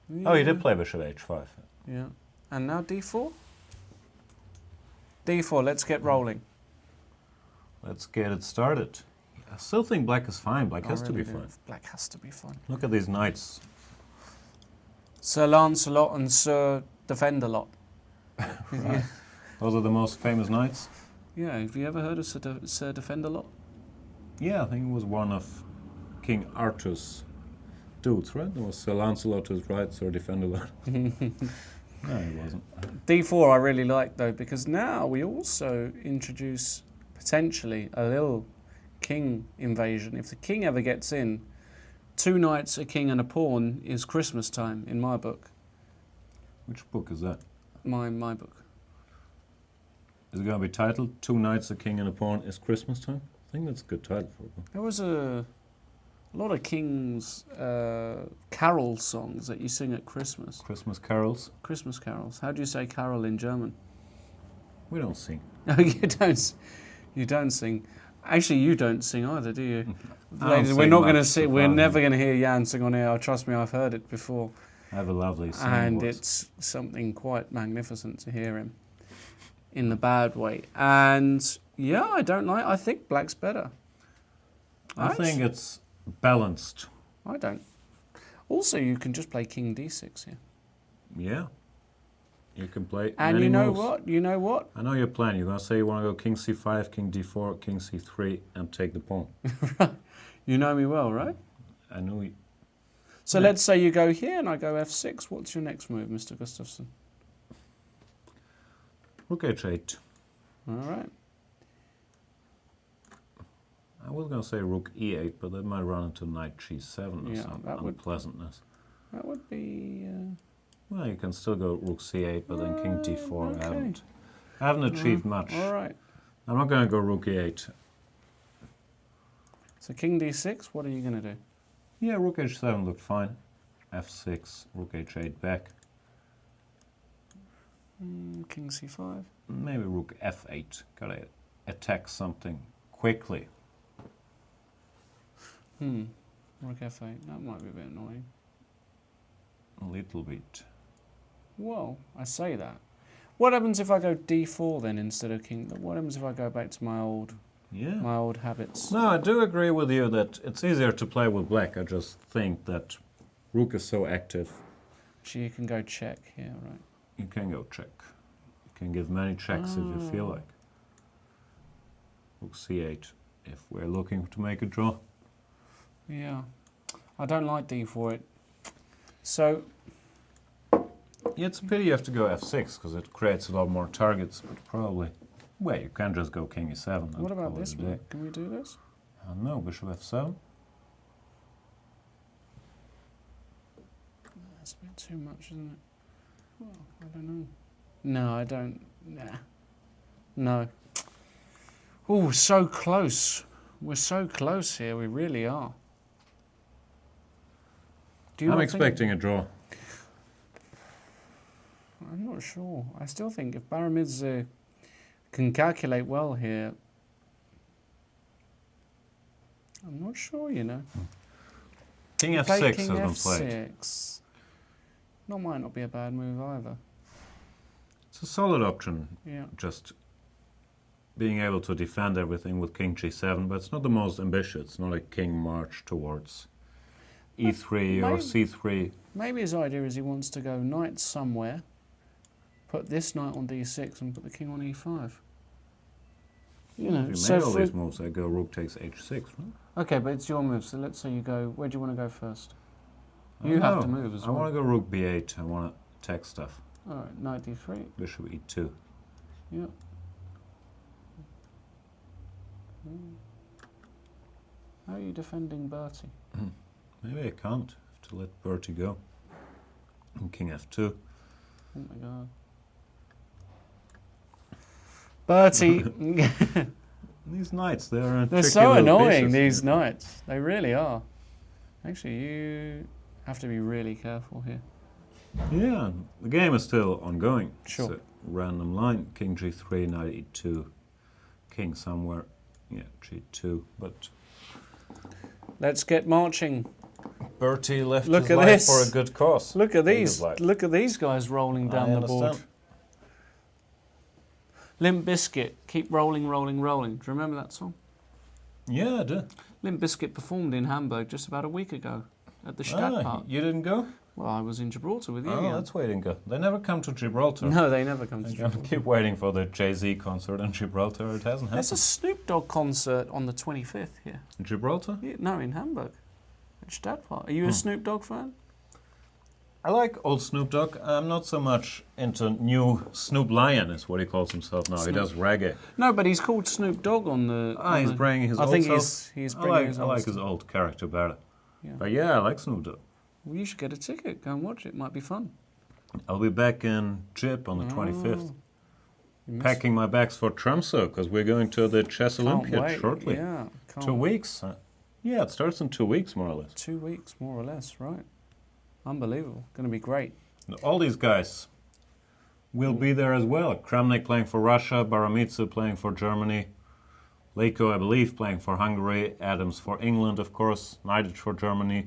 S1: Yeah.
S2: Oh, he did play bishop h5.
S1: Yeah. And now d4? d4, let's get rolling.
S2: Let's get it started. I still think black is fine. Black has to be fine.
S1: Black has to be fine.
S2: Look at these knights.
S1: Sir Lancelot and Sir Defender-lot.
S2: Right. Those are the most famous knights?
S1: Yeah, have you ever heard of Sir Defender-lot?
S2: Yeah, I think it was one of King Arthur's dudes, right? There was Sir Lancelot to his right, Sir Defender-lot. No, he wasn't.
S1: d4 I really like, though, because now we also introduce, potentially, a little king invasion. If the king ever gets in, 2 knights, a king and a pawn is Christmas time, in my book.
S2: Which book is that?
S1: My book.
S2: Is it going to be titled 2 Knights, a King and a Pawn is Christmas Time? I think that's a good title for a book.
S1: There was a lot of King's carol songs that you sing at Christmas.
S2: Christmas carols?
S1: Christmas carols. How do you say carol in German?
S2: We don't sing.
S1: No, you don't. You don't sing. Actually, you don't sing either, do you? Ladies, we're not going to sing. We're never going to hear Jan sing on air. Trust me, I've heard it before.
S2: I have a lovely singing
S1: And
S2: voice.
S1: it's something quite magnificent to hear him. In the bad way. And yeah, I think black's better.
S2: I think it's balanced.
S1: I don't. Also, you can just play king d6 here.
S2: Yeah. You can play
S1: And
S2: many
S1: you know
S2: moves.
S1: what? You know what?
S2: I know your plan. You're going to say you want to go king c5, king d4, king c3, and take the pawn.
S1: You know me well, right?
S2: I knew you.
S1: So let's say you go here and I go f6. What's your next move, Mr. Gustafsson?
S2: Rook h8.
S1: All right.
S2: I was going to say rook e8, but that might run into knight g7 or some unpleasantness.
S1: That would be...
S2: Well, you can still go rook c8, but then king d4.
S1: Okay.
S2: I haven't achieved much.
S1: All right.
S2: I'm not going to go rook e8.
S1: So king d6, what are you going to do?
S2: Yeah, rook h7 looked fine. f6, rook h8 back.
S1: King c5.
S2: Maybe rook f8. Gotta attack something quickly.
S1: Rook f8. That might be a bit annoying.
S2: A little bit.
S1: Well, I say that. What happens if I go d4 then instead of king? What happens if I go back to my old habits?
S2: No, I do agree with you that it's easier to play with black. I just think that rook is so active.
S1: Actually, you can go check here, right?
S2: You can go check. You can give many checks if you feel like. Rook c8 if we're looking to make a draw.
S1: Yeah. I don't like d4. So...
S2: Yeah, it's a pity you have to go f6 because it creates a lot more targets, but probably... Well, you can just go king e7.
S1: What about this one? Can we do this?
S2: No, bishop f7.
S1: That's a bit too much, isn't it? Well, I don't know. No, I don't. Nah. No. Oh, so close We're so close here, we really are.
S2: I'm expecting a draw.
S1: I'm not sure. I still think if Baramidze can calculate well here, I'm not sure, you know.
S2: King F6 has been played.
S1: That might not be a bad move either.
S2: It's a solid option.
S1: Yeah.
S2: Just being able to defend everything with King G7, but it's not the most ambitious. It's not a king march towards E3 or C3.
S1: Maybe his idea is he wants to go knight somewhere, put this knight on D6 and put the king on E5. You know,
S2: if you made all these moves, I go rook takes H6, right?
S1: Okay, but it's your move, so let's say you go, where do you want to go first? You have to move as well.
S2: I want to go rook B8, I want to attack stuff.
S1: Alright, knight D3.
S2: Bishop E2.
S1: Yeah. How are you defending Bertie?
S2: Maybe I can't. I have to let Bertie go. And King F2.
S1: Oh my god. Bertie!
S2: These knights, they're
S1: so annoying, these knights. They really are. Actually, you have to be really careful here.
S2: Yeah, the game is still ongoing.
S1: Sure.
S2: It's a random line. King G3, knight E2. King somewhere. Yeah, G2, but...
S1: Let's get marching.
S2: Bertie left his life for a good cause.
S1: Look at these. Look at these guys rolling down the board. Limp Bizkit, keep rolling, rolling, rolling. Do you remember that song?
S2: Yeah, I do.
S1: Limp Bizkit performed in Hamburg just about a week ago at the Stadtpark.
S2: You didn't go?
S1: Well, I was in Gibraltar with you.
S2: Oh, that's why you didn't go. They never come to Gibraltar.
S1: No, they never come to Gibraltar.
S2: Keep waiting for the Jay-Z concert in Gibraltar. It hasn't happened.
S1: There's a Snoop Dogg concert on the 25th here.
S2: In Gibraltar?
S1: Yeah, no, in Hamburg. At Stadtpark. Are you a Snoop Dogg fan?
S2: I like old Snoop Dogg. I'm not so much into new Snoop Lion, is what he calls himself now. Snoop. He does reggae.
S1: No, but he's called Snoop Dogg on the...
S2: he's bringing his old self.
S1: I think he's bringing his old
S2: I like his old character better.
S1: Yeah.
S2: But yeah, I like Snoop Dogg.
S1: Well, you should get a ticket. Go and watch it. It might be fun.
S2: I'll be back in Gib on the 25th. Packing my bags for Tromsø, because we're going to the Chess Olympiad shortly.
S1: Yeah,
S2: 2 weeks. Yeah, it starts in 2 weeks, more or less.
S1: 2 weeks, more or less, right. Unbelievable. Going to be great.
S2: All these guys will be there as well. Kramnik playing for Russia, Baramidze playing for Germany, Leko, I believe, playing for Hungary, Adams for England, of course, Neidich for Germany.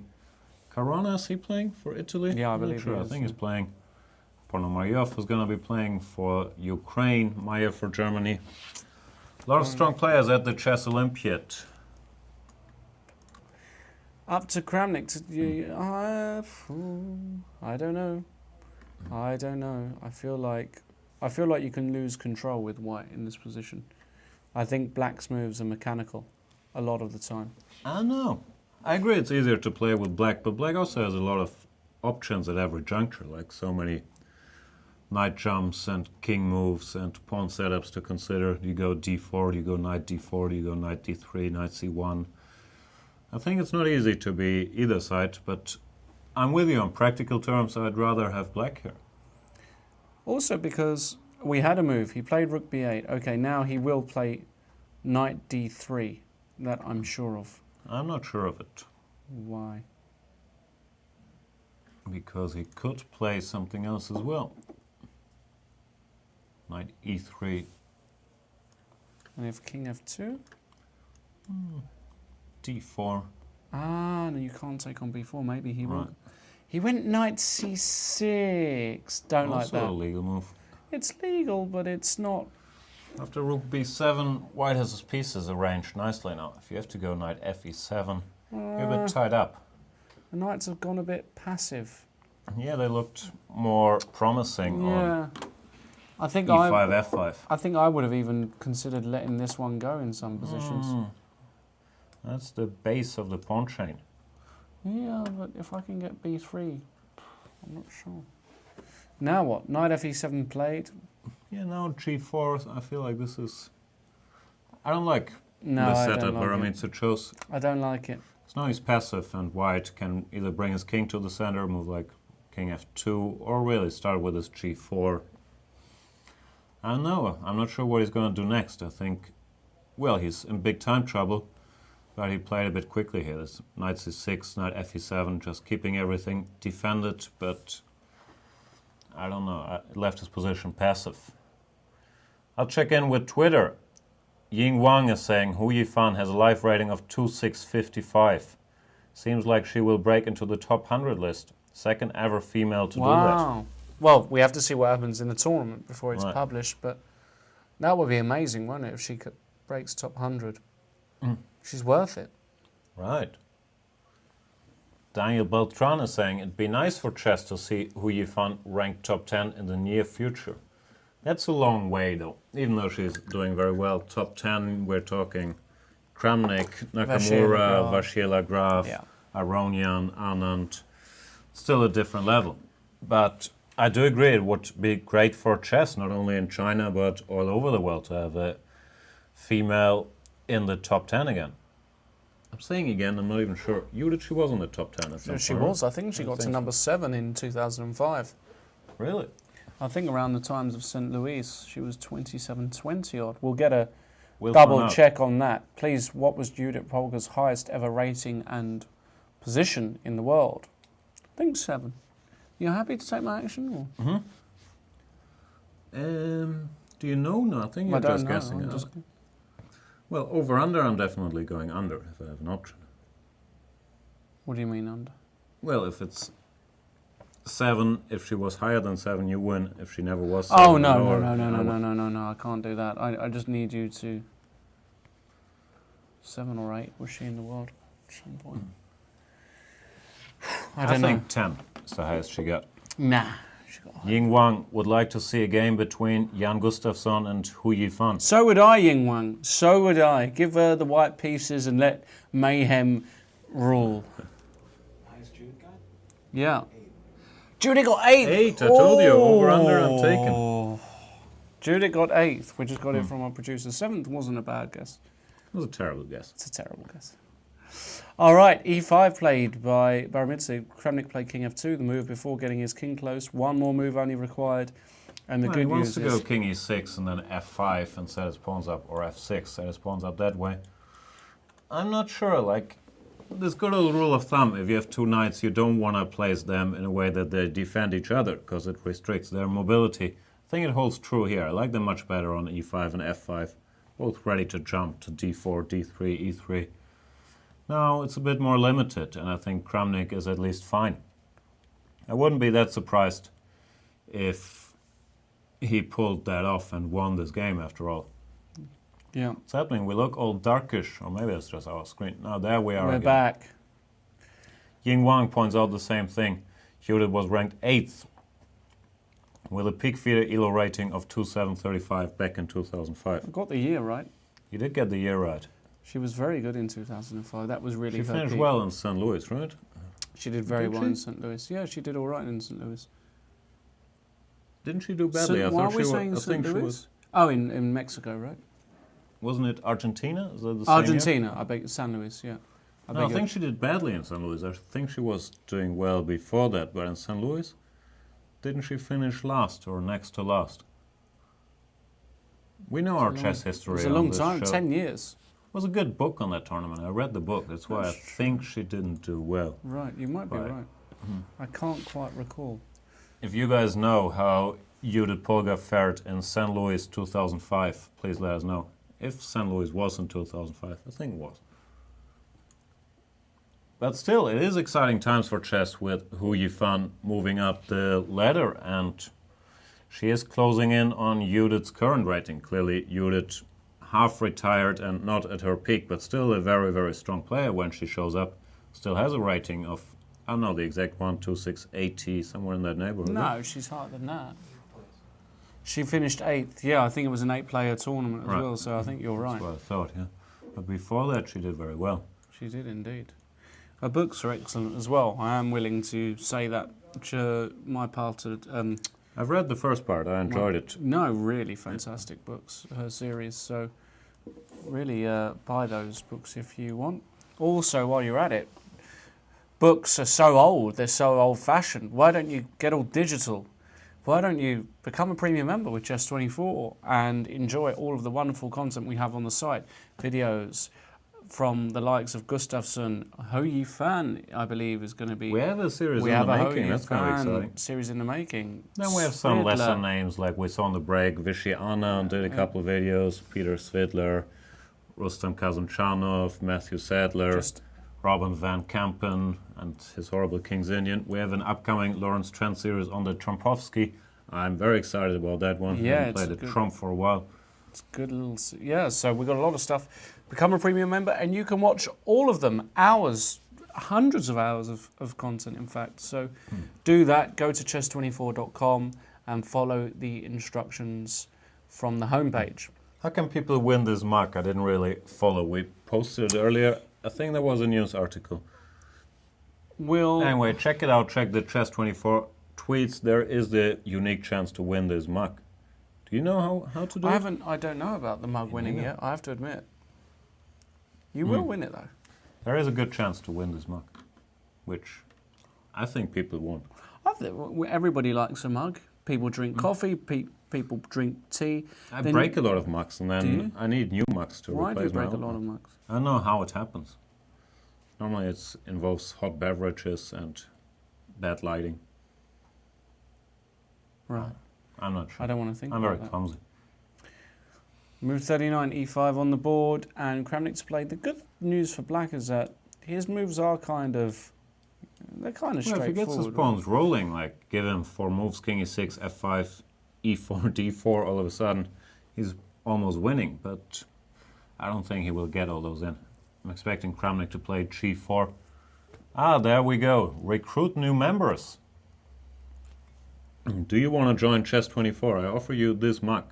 S2: Caruana, is he playing for Italy?
S1: Yeah, I believe
S2: I think he's playing. Ponomaryov is going to be playing for Ukraine, Maya for Germany. A lot of strong players at the Chess Olympiad.
S1: Up to Kramnik. I don't know. I don't know. I feel like you can lose control with white in this position. I think black's moves are mechanical a lot of the time.
S2: I know. I agree it's easier to play with black, but black also has a lot of options at every juncture, like so many knight jumps and king moves and pawn setups to consider. You go d4, you go knight d4, you go knight d3, knight c1. I think it's not easy to be either side, but I'm with you on practical terms. I'd rather have black here.
S1: Also because we had a move. He played rook b8. Okay, now he will play knight d3. That I'm sure of.
S2: I'm not sure of it.
S1: Why?
S2: Because he could play something else as well. Knight e3.
S1: And if king f2?
S2: d4.
S1: Ah, no, you can't take on b4. Maybe he will. He went knight c6. Don't like that.
S2: Also a legal move.
S1: It's legal, but it's not.
S2: After rook b7, white has his pieces arranged nicely now. If you have to go knight fe7, you're a bit tied up.
S1: The knights have gone a bit passive.
S2: Yeah, they looked more promising on
S1: I think
S2: e5, f5.
S1: I think I would have even considered letting this one go in some positions.
S2: That's the base of the pawn chain.
S1: Yeah, but if I can get b3, I'm not sure. Now what? Knight fe7 played.
S2: Yeah, now g4. I feel like this is... I don't like the setup Baramidze chose.
S1: I don't like it.
S2: So now he's passive, and white can either bring his king to the center, move like king f2, or really start with his g4. I don't know. I'm not sure what he's going to do next. I think, well, he's in big time trouble. But he played a bit quickly here. This knight c6, knight fe7, just keeping everything defended, but I don't know, left his position passive. I'll check in with Twitter. Ying Wang is saying Hu Yifan has a life rating of 2655. Seems like she will break into the top 100 list. Second ever female to do that.
S1: Well, we have to see what happens in the tournament before it's
S2: Right.
S1: published, but that would be amazing, wouldn't it, if she breaks top 100. She's worth it.
S2: Right. Daniel Beltran is saying it'd be nice for chess to see Hu Yifan ranked top 10 in the near future. That's a long way, though. Even though she's doing very well, top 10, we're talking Kramnik, Nakamura, vachier-lagrave, Aronian, Anand. Still a different level. But I do agree it would be great for chess, not only in China, but all over the world, to have a female in the top 10 again. I'm saying again, I'm not even sure. Judith, she was in the top 10 at some point.
S1: She was. I think she got to number 7 in 2005.
S2: Really?
S1: I think around the times of St. Louis, she was 27-20 odd. We'll get a double check on that. Please, what was Judith Polgar's highest ever rating and position in the world? I think 7. You happy to take my action? Or?
S2: Do you know nothing? You're just guessing. Well, over-under, I'm definitely going under if I have an option.
S1: What do you mean under?
S2: Well, if it's 7, if she was higher than 7, you win. If she never was 7,
S1: oh, no, I can't do that. I just need you to... 7 or 8, was she in the world at some point? I
S2: think 10 is the highest she got.
S1: Nah.
S2: Ying Wang would like to see a game between Jan Gustafsson and Hu Yifan.
S1: So would I, Ying Wang. So would I. Give her the white pieces and let mayhem rule.
S3: Highest Judith got?
S1: Yeah. Judith got 8th.
S2: 8, I told you. Over under, I'm taken.
S1: Judith got 8th. We just got it from our producer. 7th wasn't a bad guess.
S2: It was a terrible guess.
S1: It's a terrible guess. All right, e5 played by Baramitse. Kramnik played king f2, the move before getting his king close. One more move only required. And the good news is...
S2: He wants to go king e6 and then f5 and set his pawns up, or f6, set his pawns up that way. I'm not sure, like, this good old rule of thumb, if you have 2 knights, you don't want to place them in a way that they defend each other, because it restricts their mobility. I think it holds true here. I like them much better on e5 and f5, both ready to jump to d4, d3, e3. Now it's a bit more limited, and I think Kramnik is at least fine. I wouldn't be that surprised if he pulled that off and won this game after all.
S1: Yeah.
S2: What's happening? We look all darkish, or maybe it's just our screen. Now there we are.
S1: We're
S2: again.
S1: back.
S2: Ying Wang points out the same thing. Judith was ranked 8th with a peak FIDE ELO rating of 2735 back in 2005.
S1: I got the year right.
S2: You did get the year right.
S1: She was very good in 2005. That was really
S2: She
S1: her
S2: finished
S1: peak.
S2: well in St. Louis, right?
S1: She did very well in St. Louis. Yeah, she did all right in St. Louis.
S2: Didn't she do badly? I
S1: why
S2: thought
S1: are we
S2: she
S1: saying
S2: was. I
S1: St.
S2: think she
S1: Louis?
S2: was.
S1: Oh, in Mexico, right?
S2: Wasn't it Argentina? Is that the same
S1: Argentina.
S2: year?
S1: I beg San Luis. Yeah.
S2: No, I think she did badly in St. Louis. I think she was doing well before that, but in St. Louis, didn't she finish last or next to last? We know our chess history.
S1: It was a long
S2: on this
S1: time.
S2: show.
S1: 10 years.
S2: It was a good book on that tournament. I read the book. That's why I think she didn't do well.
S1: Right, you might be right. I can't quite recall.
S2: If you guys know how Judith Polgar fared in St. Louis 2005, please let us know. If St. Louis was in 2005, I think it was. But still, it is exciting times for chess with Hu Yifan moving up the ladder, and she is closing in on Judith's current rating. Clearly, Judith half retired and not at her peak, but still a very, very strong player when she shows up. Still has a rating of, I don't know the exact one, 2,680, somewhere in that neighborhood.
S1: No, she's higher than that. She finished 8th. Yeah, I think it was an 8-player tournament as well, so I think you're right.
S2: That's what I thought, yeah. But before that, she did very well.
S1: She did indeed. Her books are excellent as well. I am willing to say that. My part of...
S2: I've read the first part. I enjoyed it.
S1: No, really fantastic books, her series. So really buy those books if you want. Also, while you're at it, books are so old. They're so old-fashioned. Why don't you get all digital? Why don't you become a premium member with Chess24 and enjoy all of the wonderful content we have on the site? Videos, from the likes of Gustafsson. Ho Yifan, I believe, is going to be...
S2: We have a series
S1: We
S2: in
S1: have
S2: the
S1: a Ho
S2: making. That's kind of
S1: Yifan
S2: exciting.
S1: series in the making.
S2: Then we have some
S1: Svidler.
S2: lesser names, like we saw on the break. Vishy Anand did a couple of videos. Peter Svidler, Rustam Kazimchanov, Matthew Sadler,
S1: Just-
S2: Robin Van Kampen, and his horrible King's Indian. We have an upcoming Lawrence Trent series on the Trompovsky. I'm very excited about that one.
S1: Yeah,
S2: Haven't
S1: it's
S2: played a
S1: good.
S2: trump for a while.
S1: It's good little... Yeah, so we've got a lot of stuff. Become a premium member and you can watch all of them. Hours, hundreds of hours of content, in fact. So do that. Go to chess24.com and follow the instructions from the homepage.
S2: How can people win this mug? I didn't really follow. We posted it earlier. I think there was a news article. Anyway, check it out. Check the Chess24 tweets. There is the unique chance to win this mug. Do you know how to do it?
S1: I don't know about the mug winning yet, I have to admit. You will win it, though.
S2: There is a good chance to win this mug, which I think people won't.
S1: I think everybody likes a mug. People drink coffee, people drink tea.
S2: I break a lot of mugs, and
S1: Do you?
S2: then I need new mugs to
S1: Why do you
S2: replace my
S1: break a
S2: old
S1: lot of
S2: mug.
S1: mugs?
S2: I don't know how it happens. Normally it involves hot beverages and bad lighting.
S1: Right.
S2: I'm not sure.
S1: I don't want to think
S2: I'm
S1: about
S2: very
S1: that.
S2: clumsy.
S1: Move 39, e5 on the board, and Kramnik's played. The good news for black is that his moves are they're kind of
S2: Well, if he gets his
S1: straightforward.
S2: pawns rolling, like give him 4 moves, king e6, f5, e4, d4, all of a sudden, he's almost winning, but I don't think he will get all those in. I'm expecting Kramnik to play g4. Ah, there we go. Recruit new members. Do you want to join Chess24? I offer you this mug.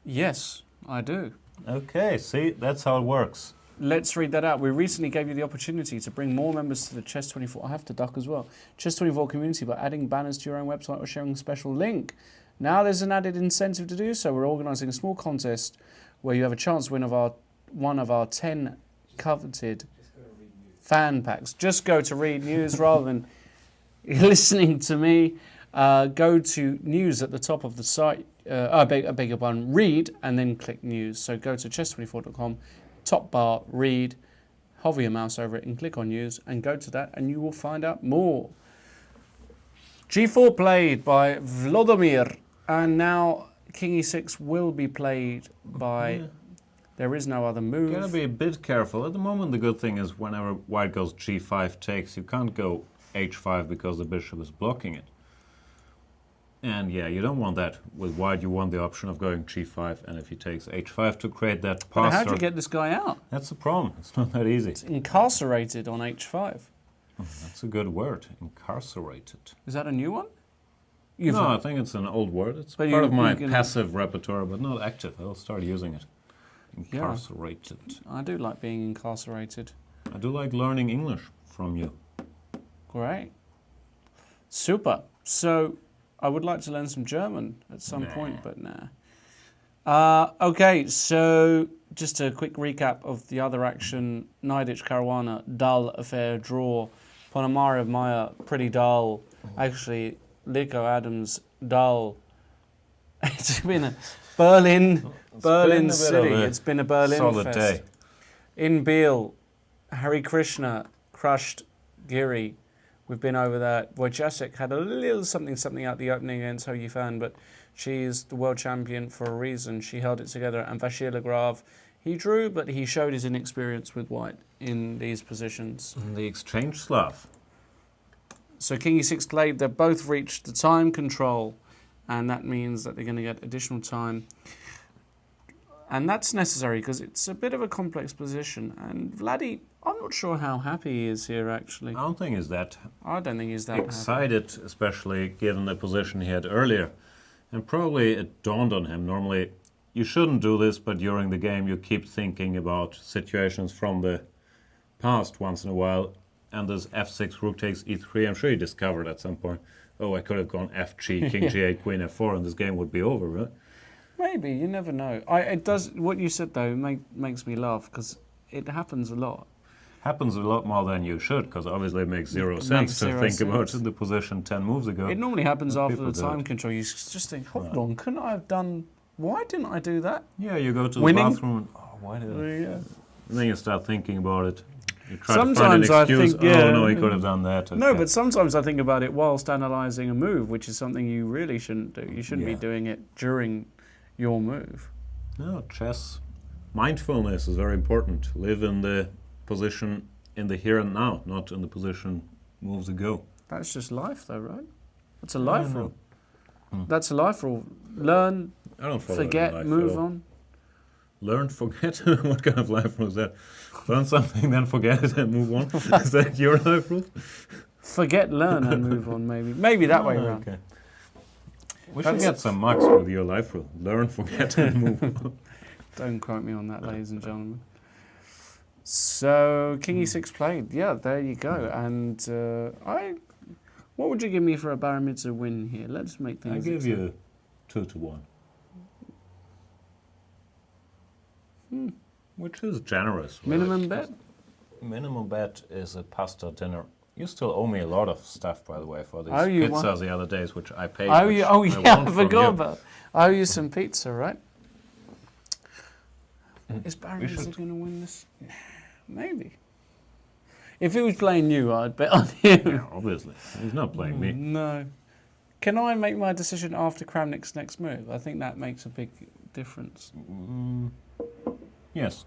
S1: Yes, I do.
S2: Okay, see, that's how it works.
S1: Let's read that out. We recently gave you the opportunity to bring more members to the Chess24. I have to duck as well. Chess24 community by adding banners to your own website or sharing a special link. Now there's an added incentive to do so. We're organising a small contest where you have a chance to win one of our 10 coveted fan packs. Just go to read news rather than listening to me. Go to news at the top of the site. I beg your pardon, read, and then click news. So go to chess24.com, top bar, read, hover your mouse over it and click on news and go to that and you will find out more. G4 played by Vladimir, and now King E6 will be played by... There is no other move.
S2: You gotta be a bit careful. At the moment, the good thing is whenever white goes g5 takes, you can't go h5 because the bishop is blocking it. And yeah, you don't want that. With white, you want the option of going g5, and if he takes h5 to create that
S1: But
S2: pass.
S1: how do you get this guy out?
S2: That's the problem. It's not that easy.
S1: It's incarcerated on h5.
S2: That's a good word. Incarcerated.
S1: Is that a new one?
S2: No, I think it's an old word. It's
S1: But
S2: part
S1: you-
S2: of my
S1: you can-
S2: passive repertoire, but not active. I'll start using it. Incarcerated.
S1: I do like being incarcerated.
S2: I do like learning English from you.
S1: Great. Super. So I would like to learn some German at some point, but nah. Okay, so just a quick recap of the other action. Naidic, Caruana, dull affair, draw. Ponomarev, Maya, pretty dull. Actually, Liko Adams, dull. It's been a Berlin City. It's been a Berlin
S2: solid
S1: fest.
S2: day.
S1: In Biel, Hari Krishna crushed Giri. We've been over that. Wojciech had a little something out the opening against Ho Yifan, but she's the world champion for a reason. She held it together. And vachier-lagrave, he drew, but he showed his inexperience with white in these positions.
S2: The exchange Slav.
S1: So King E6 played. They've both reached the time control, and that means that they're going to get additional time. And that's necessary because it's a bit of a complex position. And Vladdy, I'm not sure how happy he is here, actually.
S2: I don't think he's that
S1: I don't think he's that happy.
S2: excited, especially given the position he had earlier. And probably it dawned on him. Normally, you shouldn't do this, but during the game you keep thinking about situations from the past once in a while. And this f6, rook takes e3, I'm sure he discovered at some point, oh, I could have gone fg, king g8, queen f4, and this game would be over, right?
S1: Maybe, you never know. It does. What you said, though, makes me laugh because it happens a lot.
S2: Happens a lot more than you should, because obviously it makes zero sense to think about the position 10 moves ago.
S1: It normally happens
S2: But
S1: after
S2: people
S1: the
S2: do
S1: time
S2: it.
S1: control. You just think, hold on, couldn't I have done... Why didn't I do that?
S2: Yeah, you go to
S1: Winning?
S2: the bathroom and, oh, why did I...
S1: Yeah.
S2: And then you start thinking about it. You try
S1: Sometimes
S2: to
S1: I
S2: find an excuse.
S1: think, yeah.
S2: Oh no, he could have done that.
S1: No,
S2: Okay.
S1: but sometimes I think about it whilst analysing a move, which is something you really shouldn't do. You shouldn't be
S2: Yeah.
S1: doing it during your move.
S2: No, chess. Mindfulness is very important. Live in the position in the here and now, not in the position moves ago.
S1: That's just life, though, right? That's a
S2: I
S1: life
S2: don't
S1: rule.
S2: know.
S1: That's a life rule. Learn,
S2: I don't follow
S1: forget,
S2: the life
S1: move
S2: rule.
S1: on.
S2: Learn, forget. What kind of life rule is that? Learn something, then forget it and move on. Is that your life rule?
S1: Forget, learn, and move on, maybe. Maybe that way around.
S2: Okay. We should
S1: That's-
S2: get some marks with your life rule. Learn, forget, and move on.
S1: Don't quote me on that, ladies and gentlemen. So, King E6 played. Yeah, there you go. And what would you give me for a Barometer win here? Let's make things.
S2: I give you 2-1. Which is generous. Really.
S1: minimum bet.
S2: Minimum bet is a pasta dinner. You still owe me a lot of stuff, by the way, for these
S1: Oh, you
S2: pizzas
S1: want-
S2: the other days, which I paid.
S1: Oh,
S2: which
S1: yeah,
S2: I
S1: I
S2: won from
S1: forgot
S2: you.
S1: about. I owe you some pizza, right? Is
S2: We
S1: Barometer
S2: should-
S1: going to win this? Maybe. If he was playing you, I'd bet on you.
S2: Yeah, obviously. He's not playing me.
S1: No. Can I make my decision after Kramnik's next move? I think that makes a big difference.
S2: Yes.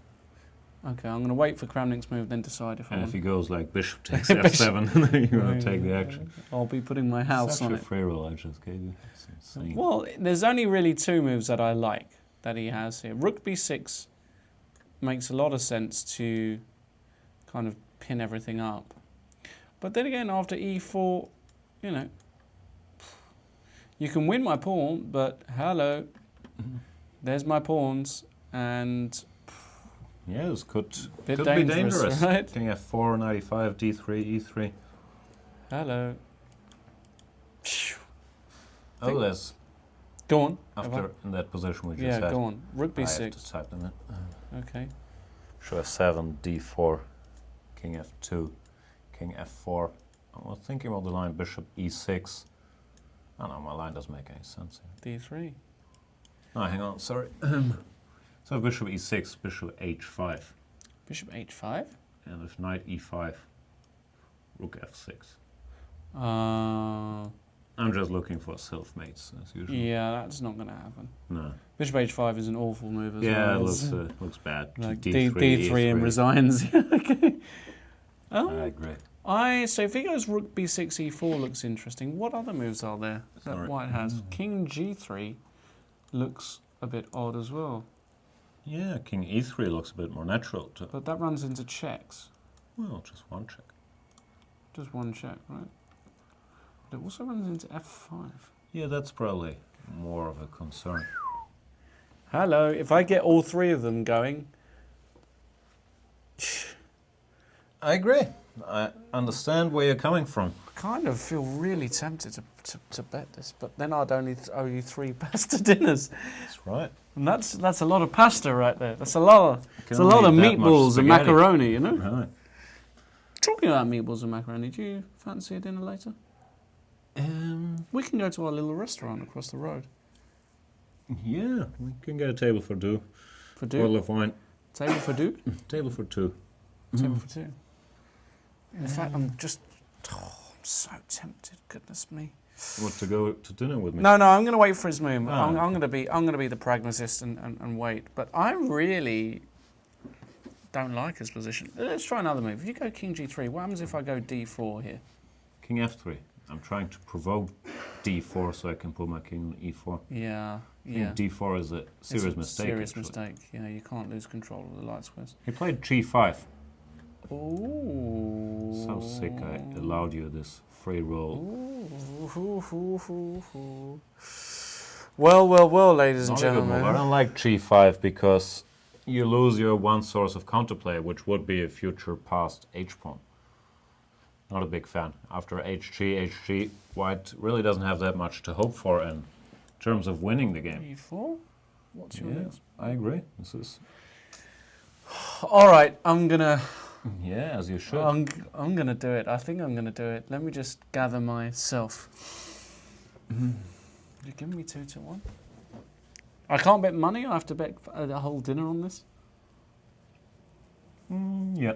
S1: Okay, I'm going to wait for Kramnik's move, then decide if I
S2: And
S1: want.
S2: if he goes like bishop takes f7, then you're going to take the action.
S1: I'll be putting my house
S2: Such
S1: on
S2: a
S1: it.
S2: free roll I just gave you. It's insane.
S1: Well, there's only really two moves that I like that he has here. Rook b6 makes a lot of sense to kind of pin everything up. But then again, after e4, you know, you can win my pawn, but hello, there's my pawns, and
S2: Yeah, this could
S1: Bit
S2: be
S1: dangerous,
S2: dangerous.
S1: right?
S2: King f4, knight e5, d3, e3.
S1: hello.
S2: Oh, there's
S1: Go on.
S2: after in that position we just
S1: Yeah,
S2: had.
S1: go on. Rook
S2: I have to
S1: b6.
S2: type them in.
S1: Okay.
S2: Show f7, d4, king f2, king f4. I was thinking about the line bishop e6. Oh no, my line doesn't make any sense here.
S1: d3.
S2: No, hang on, sorry. So bishop e6, bishop h5,
S1: Bishop h5.
S2: and with knight e5, rook f6. I'm just looking for self-mates as usual.
S1: Yeah, that's not going to happen.
S2: No.
S1: Bishop h5 is an awful move as
S2: Yeah,
S1: well.
S2: it looks bad.
S1: Like
S2: D3,
S1: D3 and
S2: E3.
S1: resigns. Okay.
S2: I agree.
S1: So if he goes rook b6, e4 looks interesting. What other moves are there that
S2: Sorry.
S1: white has? King g3 looks a bit odd as well.
S2: Yeah, king e3 looks a bit more natural.
S1: But that runs into checks.
S2: Well, just one check.
S1: Just one check, right? But it also runs into f5.
S2: Yeah, that's probably more of a concern.
S1: Hello, if I get all three of them going...
S2: I agree. I understand where you're coming from.
S1: I kind of feel really tempted to bet this, but then I'd only owe you 3 pasta dinners.
S2: That's right.
S1: And that's a lot of pasta right there. That's a lot of
S2: Can
S1: it's a lot of
S2: only eat that much
S1: meatballs and
S2: spaghetti.
S1: macaroni, you know.
S2: Right.
S1: Talking about meatballs and macaroni, do you fancy a dinner later? We can go to our little restaurant across the road.
S2: Yeah, we can get a table for two.
S1: For
S2: Bottle
S1: two?
S2: of wine.
S1: Table for two?
S2: Table for two.
S1: Table for two. In fact, I'm so tempted. Goodness me.
S2: What, to go to dinner with me?
S1: No, I'm going to wait for his move.
S2: Ah,
S1: I'm going to be the pragmatist and wait. But I really don't like his position. Let's try another move. If you go king g3, what happens if I go d4 here?
S2: King f3. I'm trying to provoke d4 so I can put my king on e4.
S1: Yeah,
S2: I think
S1: yeah.
S2: d4 is a serious
S1: It's a
S2: mistake.
S1: Serious
S2: actually.
S1: mistake. Yeah, you can't lose control of the light squares.
S2: He played g5.
S1: Ooh.
S2: So sick I allowed you this free roll.
S1: Ooh. Well, ladies and
S2: Not a good move. I
S1: gentlemen.
S2: don't like g5 because you lose your one source of counterplay, which would be a future passed h-pawn. Not a big fan. After hg, white really doesn't have that much to hope for in terms of winning the game.
S1: e4? What's your
S2: Yeah,
S1: next?
S2: I agree. This is
S1: All right, I'm gonna
S2: as you should.
S1: I'm gonna do it. I think I'm gonna do it. Let me just gather myself. You give me 2-1. I can't bet money. I have to bet a whole dinner on this.
S2: Yeah.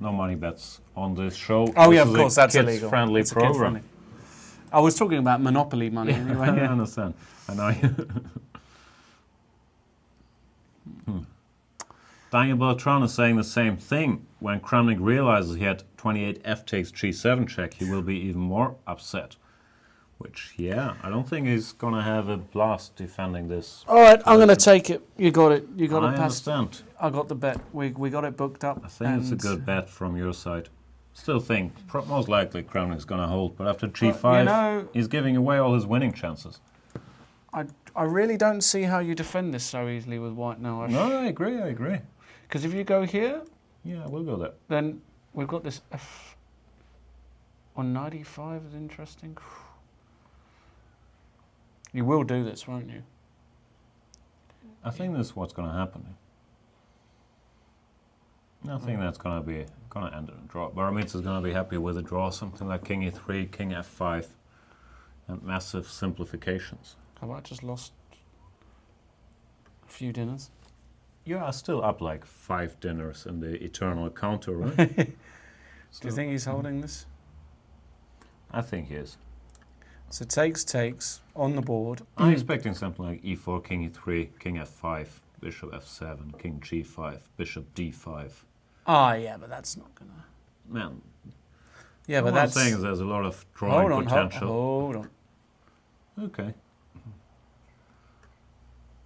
S2: No money bets on this show.
S1: Oh
S2: This
S1: yeah,
S2: is
S1: of course, that's
S2: kids
S1: illegal.
S2: friendly
S1: It's a
S2: program.
S1: kid-friendly. I was talking about Monopoly money anyway.
S2: I
S1: Yeah.
S2: understand. I know you. Daniel Beltran is saying the same thing. When Kramnik realizes he had 28 f takes g7 check, he will be even more upset. Which, yeah, I don't think he's going to have a blast defending this.
S1: All right, I'm going to take it. You got it. You got
S2: I
S1: it past.
S2: understand.
S1: I got the bet. We got it booked up.
S2: I think it's a good bet from your side. Still think, most likely Kramnik's going to hold, but after g5,
S1: you know,
S2: he's giving away all his winning chances.
S1: I really don't see how you defend this so easily with white now.
S2: No, I agree.
S1: Because if you go here,
S2: Yeah, we'll go there.
S1: then we've got this F on 95 is interesting. You will do this, won't you?
S2: I think this is what's going to happen. I think that's going to end in a draw. Baramitz is going to be happy with a draw, something like king e3, king f5, and massive simplifications.
S1: Have I just lost a few dinners?
S2: You are still up like 5 dinners in the eternal counter, right?
S1: Do you think he's holding this?
S2: I think he is.
S1: So takes on the board.
S2: I'm expecting something like e4, king e3, king f5, bishop f7, king g5, bishop d5.
S1: Ah, yeah, but that's not gonna.
S2: Man,
S1: Yeah, but
S2: what I'm
S1: that's.
S2: saying is there's a lot of drawing potential.
S1: Hold on.
S2: Okay.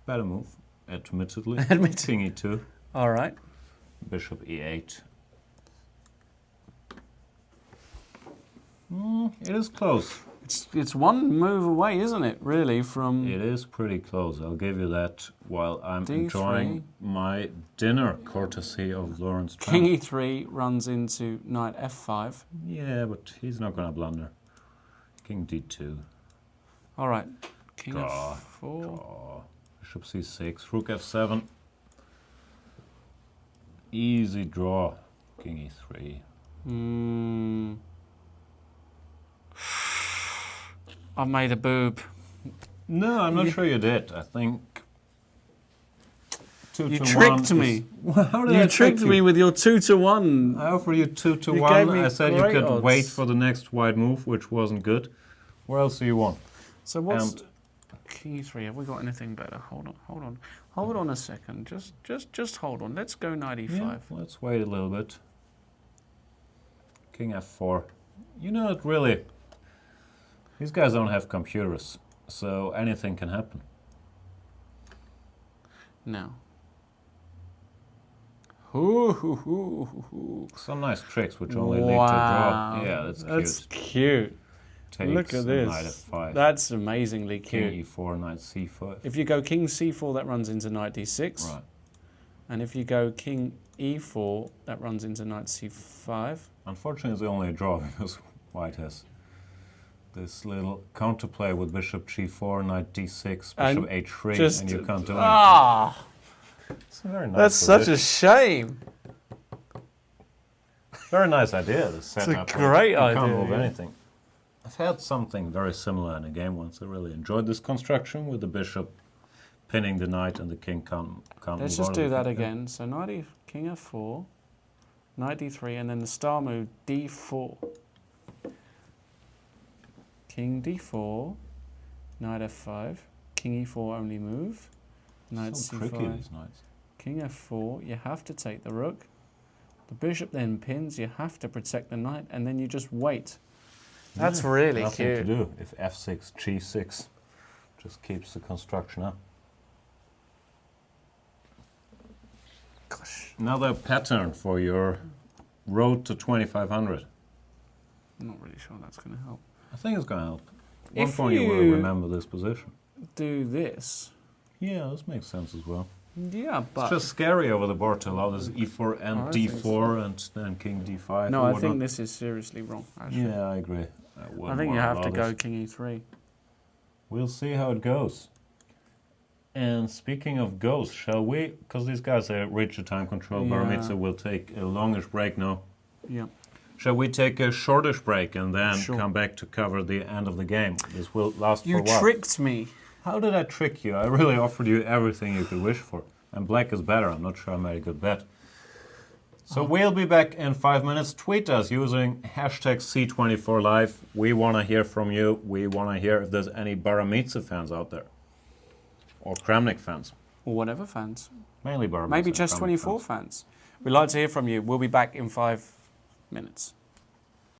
S2: Better move, admittedly.
S1: Admittedly.
S2: King e2,
S1: All right.
S2: bishop e8. It is close.
S1: It's one move away, isn't it? Really, from.
S2: It is pretty close. I'll give you that while I'm
S1: D3.
S2: enjoying my dinner, courtesy of Lawrence Trump.
S1: King e3 runs into knight f5.
S2: Yeah, but he's not going to blunder. King d2.
S1: All right. King
S2: Draw.
S1: f4.
S2: Draw. Bishop c6. Rook f7. Easy draw. King e3.
S1: I've made a boob.
S2: No, I'm not sure you did. I think 2
S1: You
S2: to
S1: tricked
S2: 1
S1: me.
S2: Is, how did I
S1: You
S2: trick
S1: tricked me with your 2-to-1.
S2: I offered you 2 to
S1: You
S2: 1.
S1: gave me
S2: I said you
S1: great
S2: could
S1: odds.
S2: wait for the next white move, which wasn't good. Where else do you want?
S1: So what's
S2: And-
S1: King e3? Have we got anything better? Hold on a second. Just hold on. Let's go knight e5.
S2: Yeah, let's wait a little bit. King f4. You know, it really... These guys don't have computers, so anything can happen.
S1: Now.
S2: Some nice tricks which only lead to a draw. Yeah, that's cute.
S1: That's cute.
S2: Takes
S1: Look at this.
S2: Knight f5.
S1: That's amazingly cute.
S2: King e4, knight c5.
S1: If you go king c4, that runs into knight d6.
S2: Right.
S1: And if you go king e4, that runs into knight c5.
S2: Unfortunately, it's only a draw because white has this little counterplay with bishop g4, knight d6, bishop
S1: And
S2: h3, and you can't do anything.
S1: Ah,
S2: It's a very nice
S1: that's such a
S2: position.
S1: shame.
S2: Very nice idea, the setup.
S1: great
S2: you
S1: idea,
S2: can't move
S1: yeah.
S2: anything. I've had something very similar in a game once. I really enjoyed this construction with the bishop pinning the knight and the king can't
S1: Let's
S2: move
S1: just
S2: out
S1: do
S2: of the
S1: that
S2: king.
S1: again. So king f4, knight d3, and then the star move d4. King d4, knight f5, king e4 only move, knight
S2: So
S1: c5,
S2: tricky, these knights.
S1: king f4, you have to take the rook. The bishop then pins, you have to protect the knight, and then you just wait. That's
S2: Yeah,
S1: really
S2: nothing
S1: cute.
S2: to do if f6, g6 just keeps the construction up.
S1: Gosh,
S2: Another pattern for your road to 2500.
S1: I'm not really sure that's going to help.
S2: I think it's going to help. At one
S1: If
S2: point you will
S1: you-
S2: remember this position.
S1: Do this.
S2: Yeah, this makes sense as well.
S1: Yeah, but...
S2: It's just scary over the board to allow this e4 and
S1: I think
S2: d4 and then king d5.
S1: no,
S2: or
S1: I
S2: whatnot.
S1: think this is seriously wrong, actually.
S2: Yeah, I agree.
S1: I think you have to go king e3.
S2: We'll see how it goes. And speaking of goes, shall we? Because these guys have reached the time control.
S1: Yeah.
S2: Baramitsa will take a longish break now.
S1: Yeah.
S2: Shall we take a shortish break and then
S1: Sure.
S2: come back to cover the end of the game? This will last for
S1: You
S2: a while.
S1: tricked me.
S2: How did I trick you? I really offered you everything you could wish for. And black is better. I'm not sure I made a good bet. So we'll be back in 5 minutes. Tweet us using hashtag C24Live. We want to hear from you. We want to hear if there's any Baramitsa fans out there. Or Kramnik fans.
S1: Or whatever fans.
S2: Mainly Baramitsa.
S1: Maybe Chess 24 fans. We'd like to hear from you. We'll be back in 5 minutes.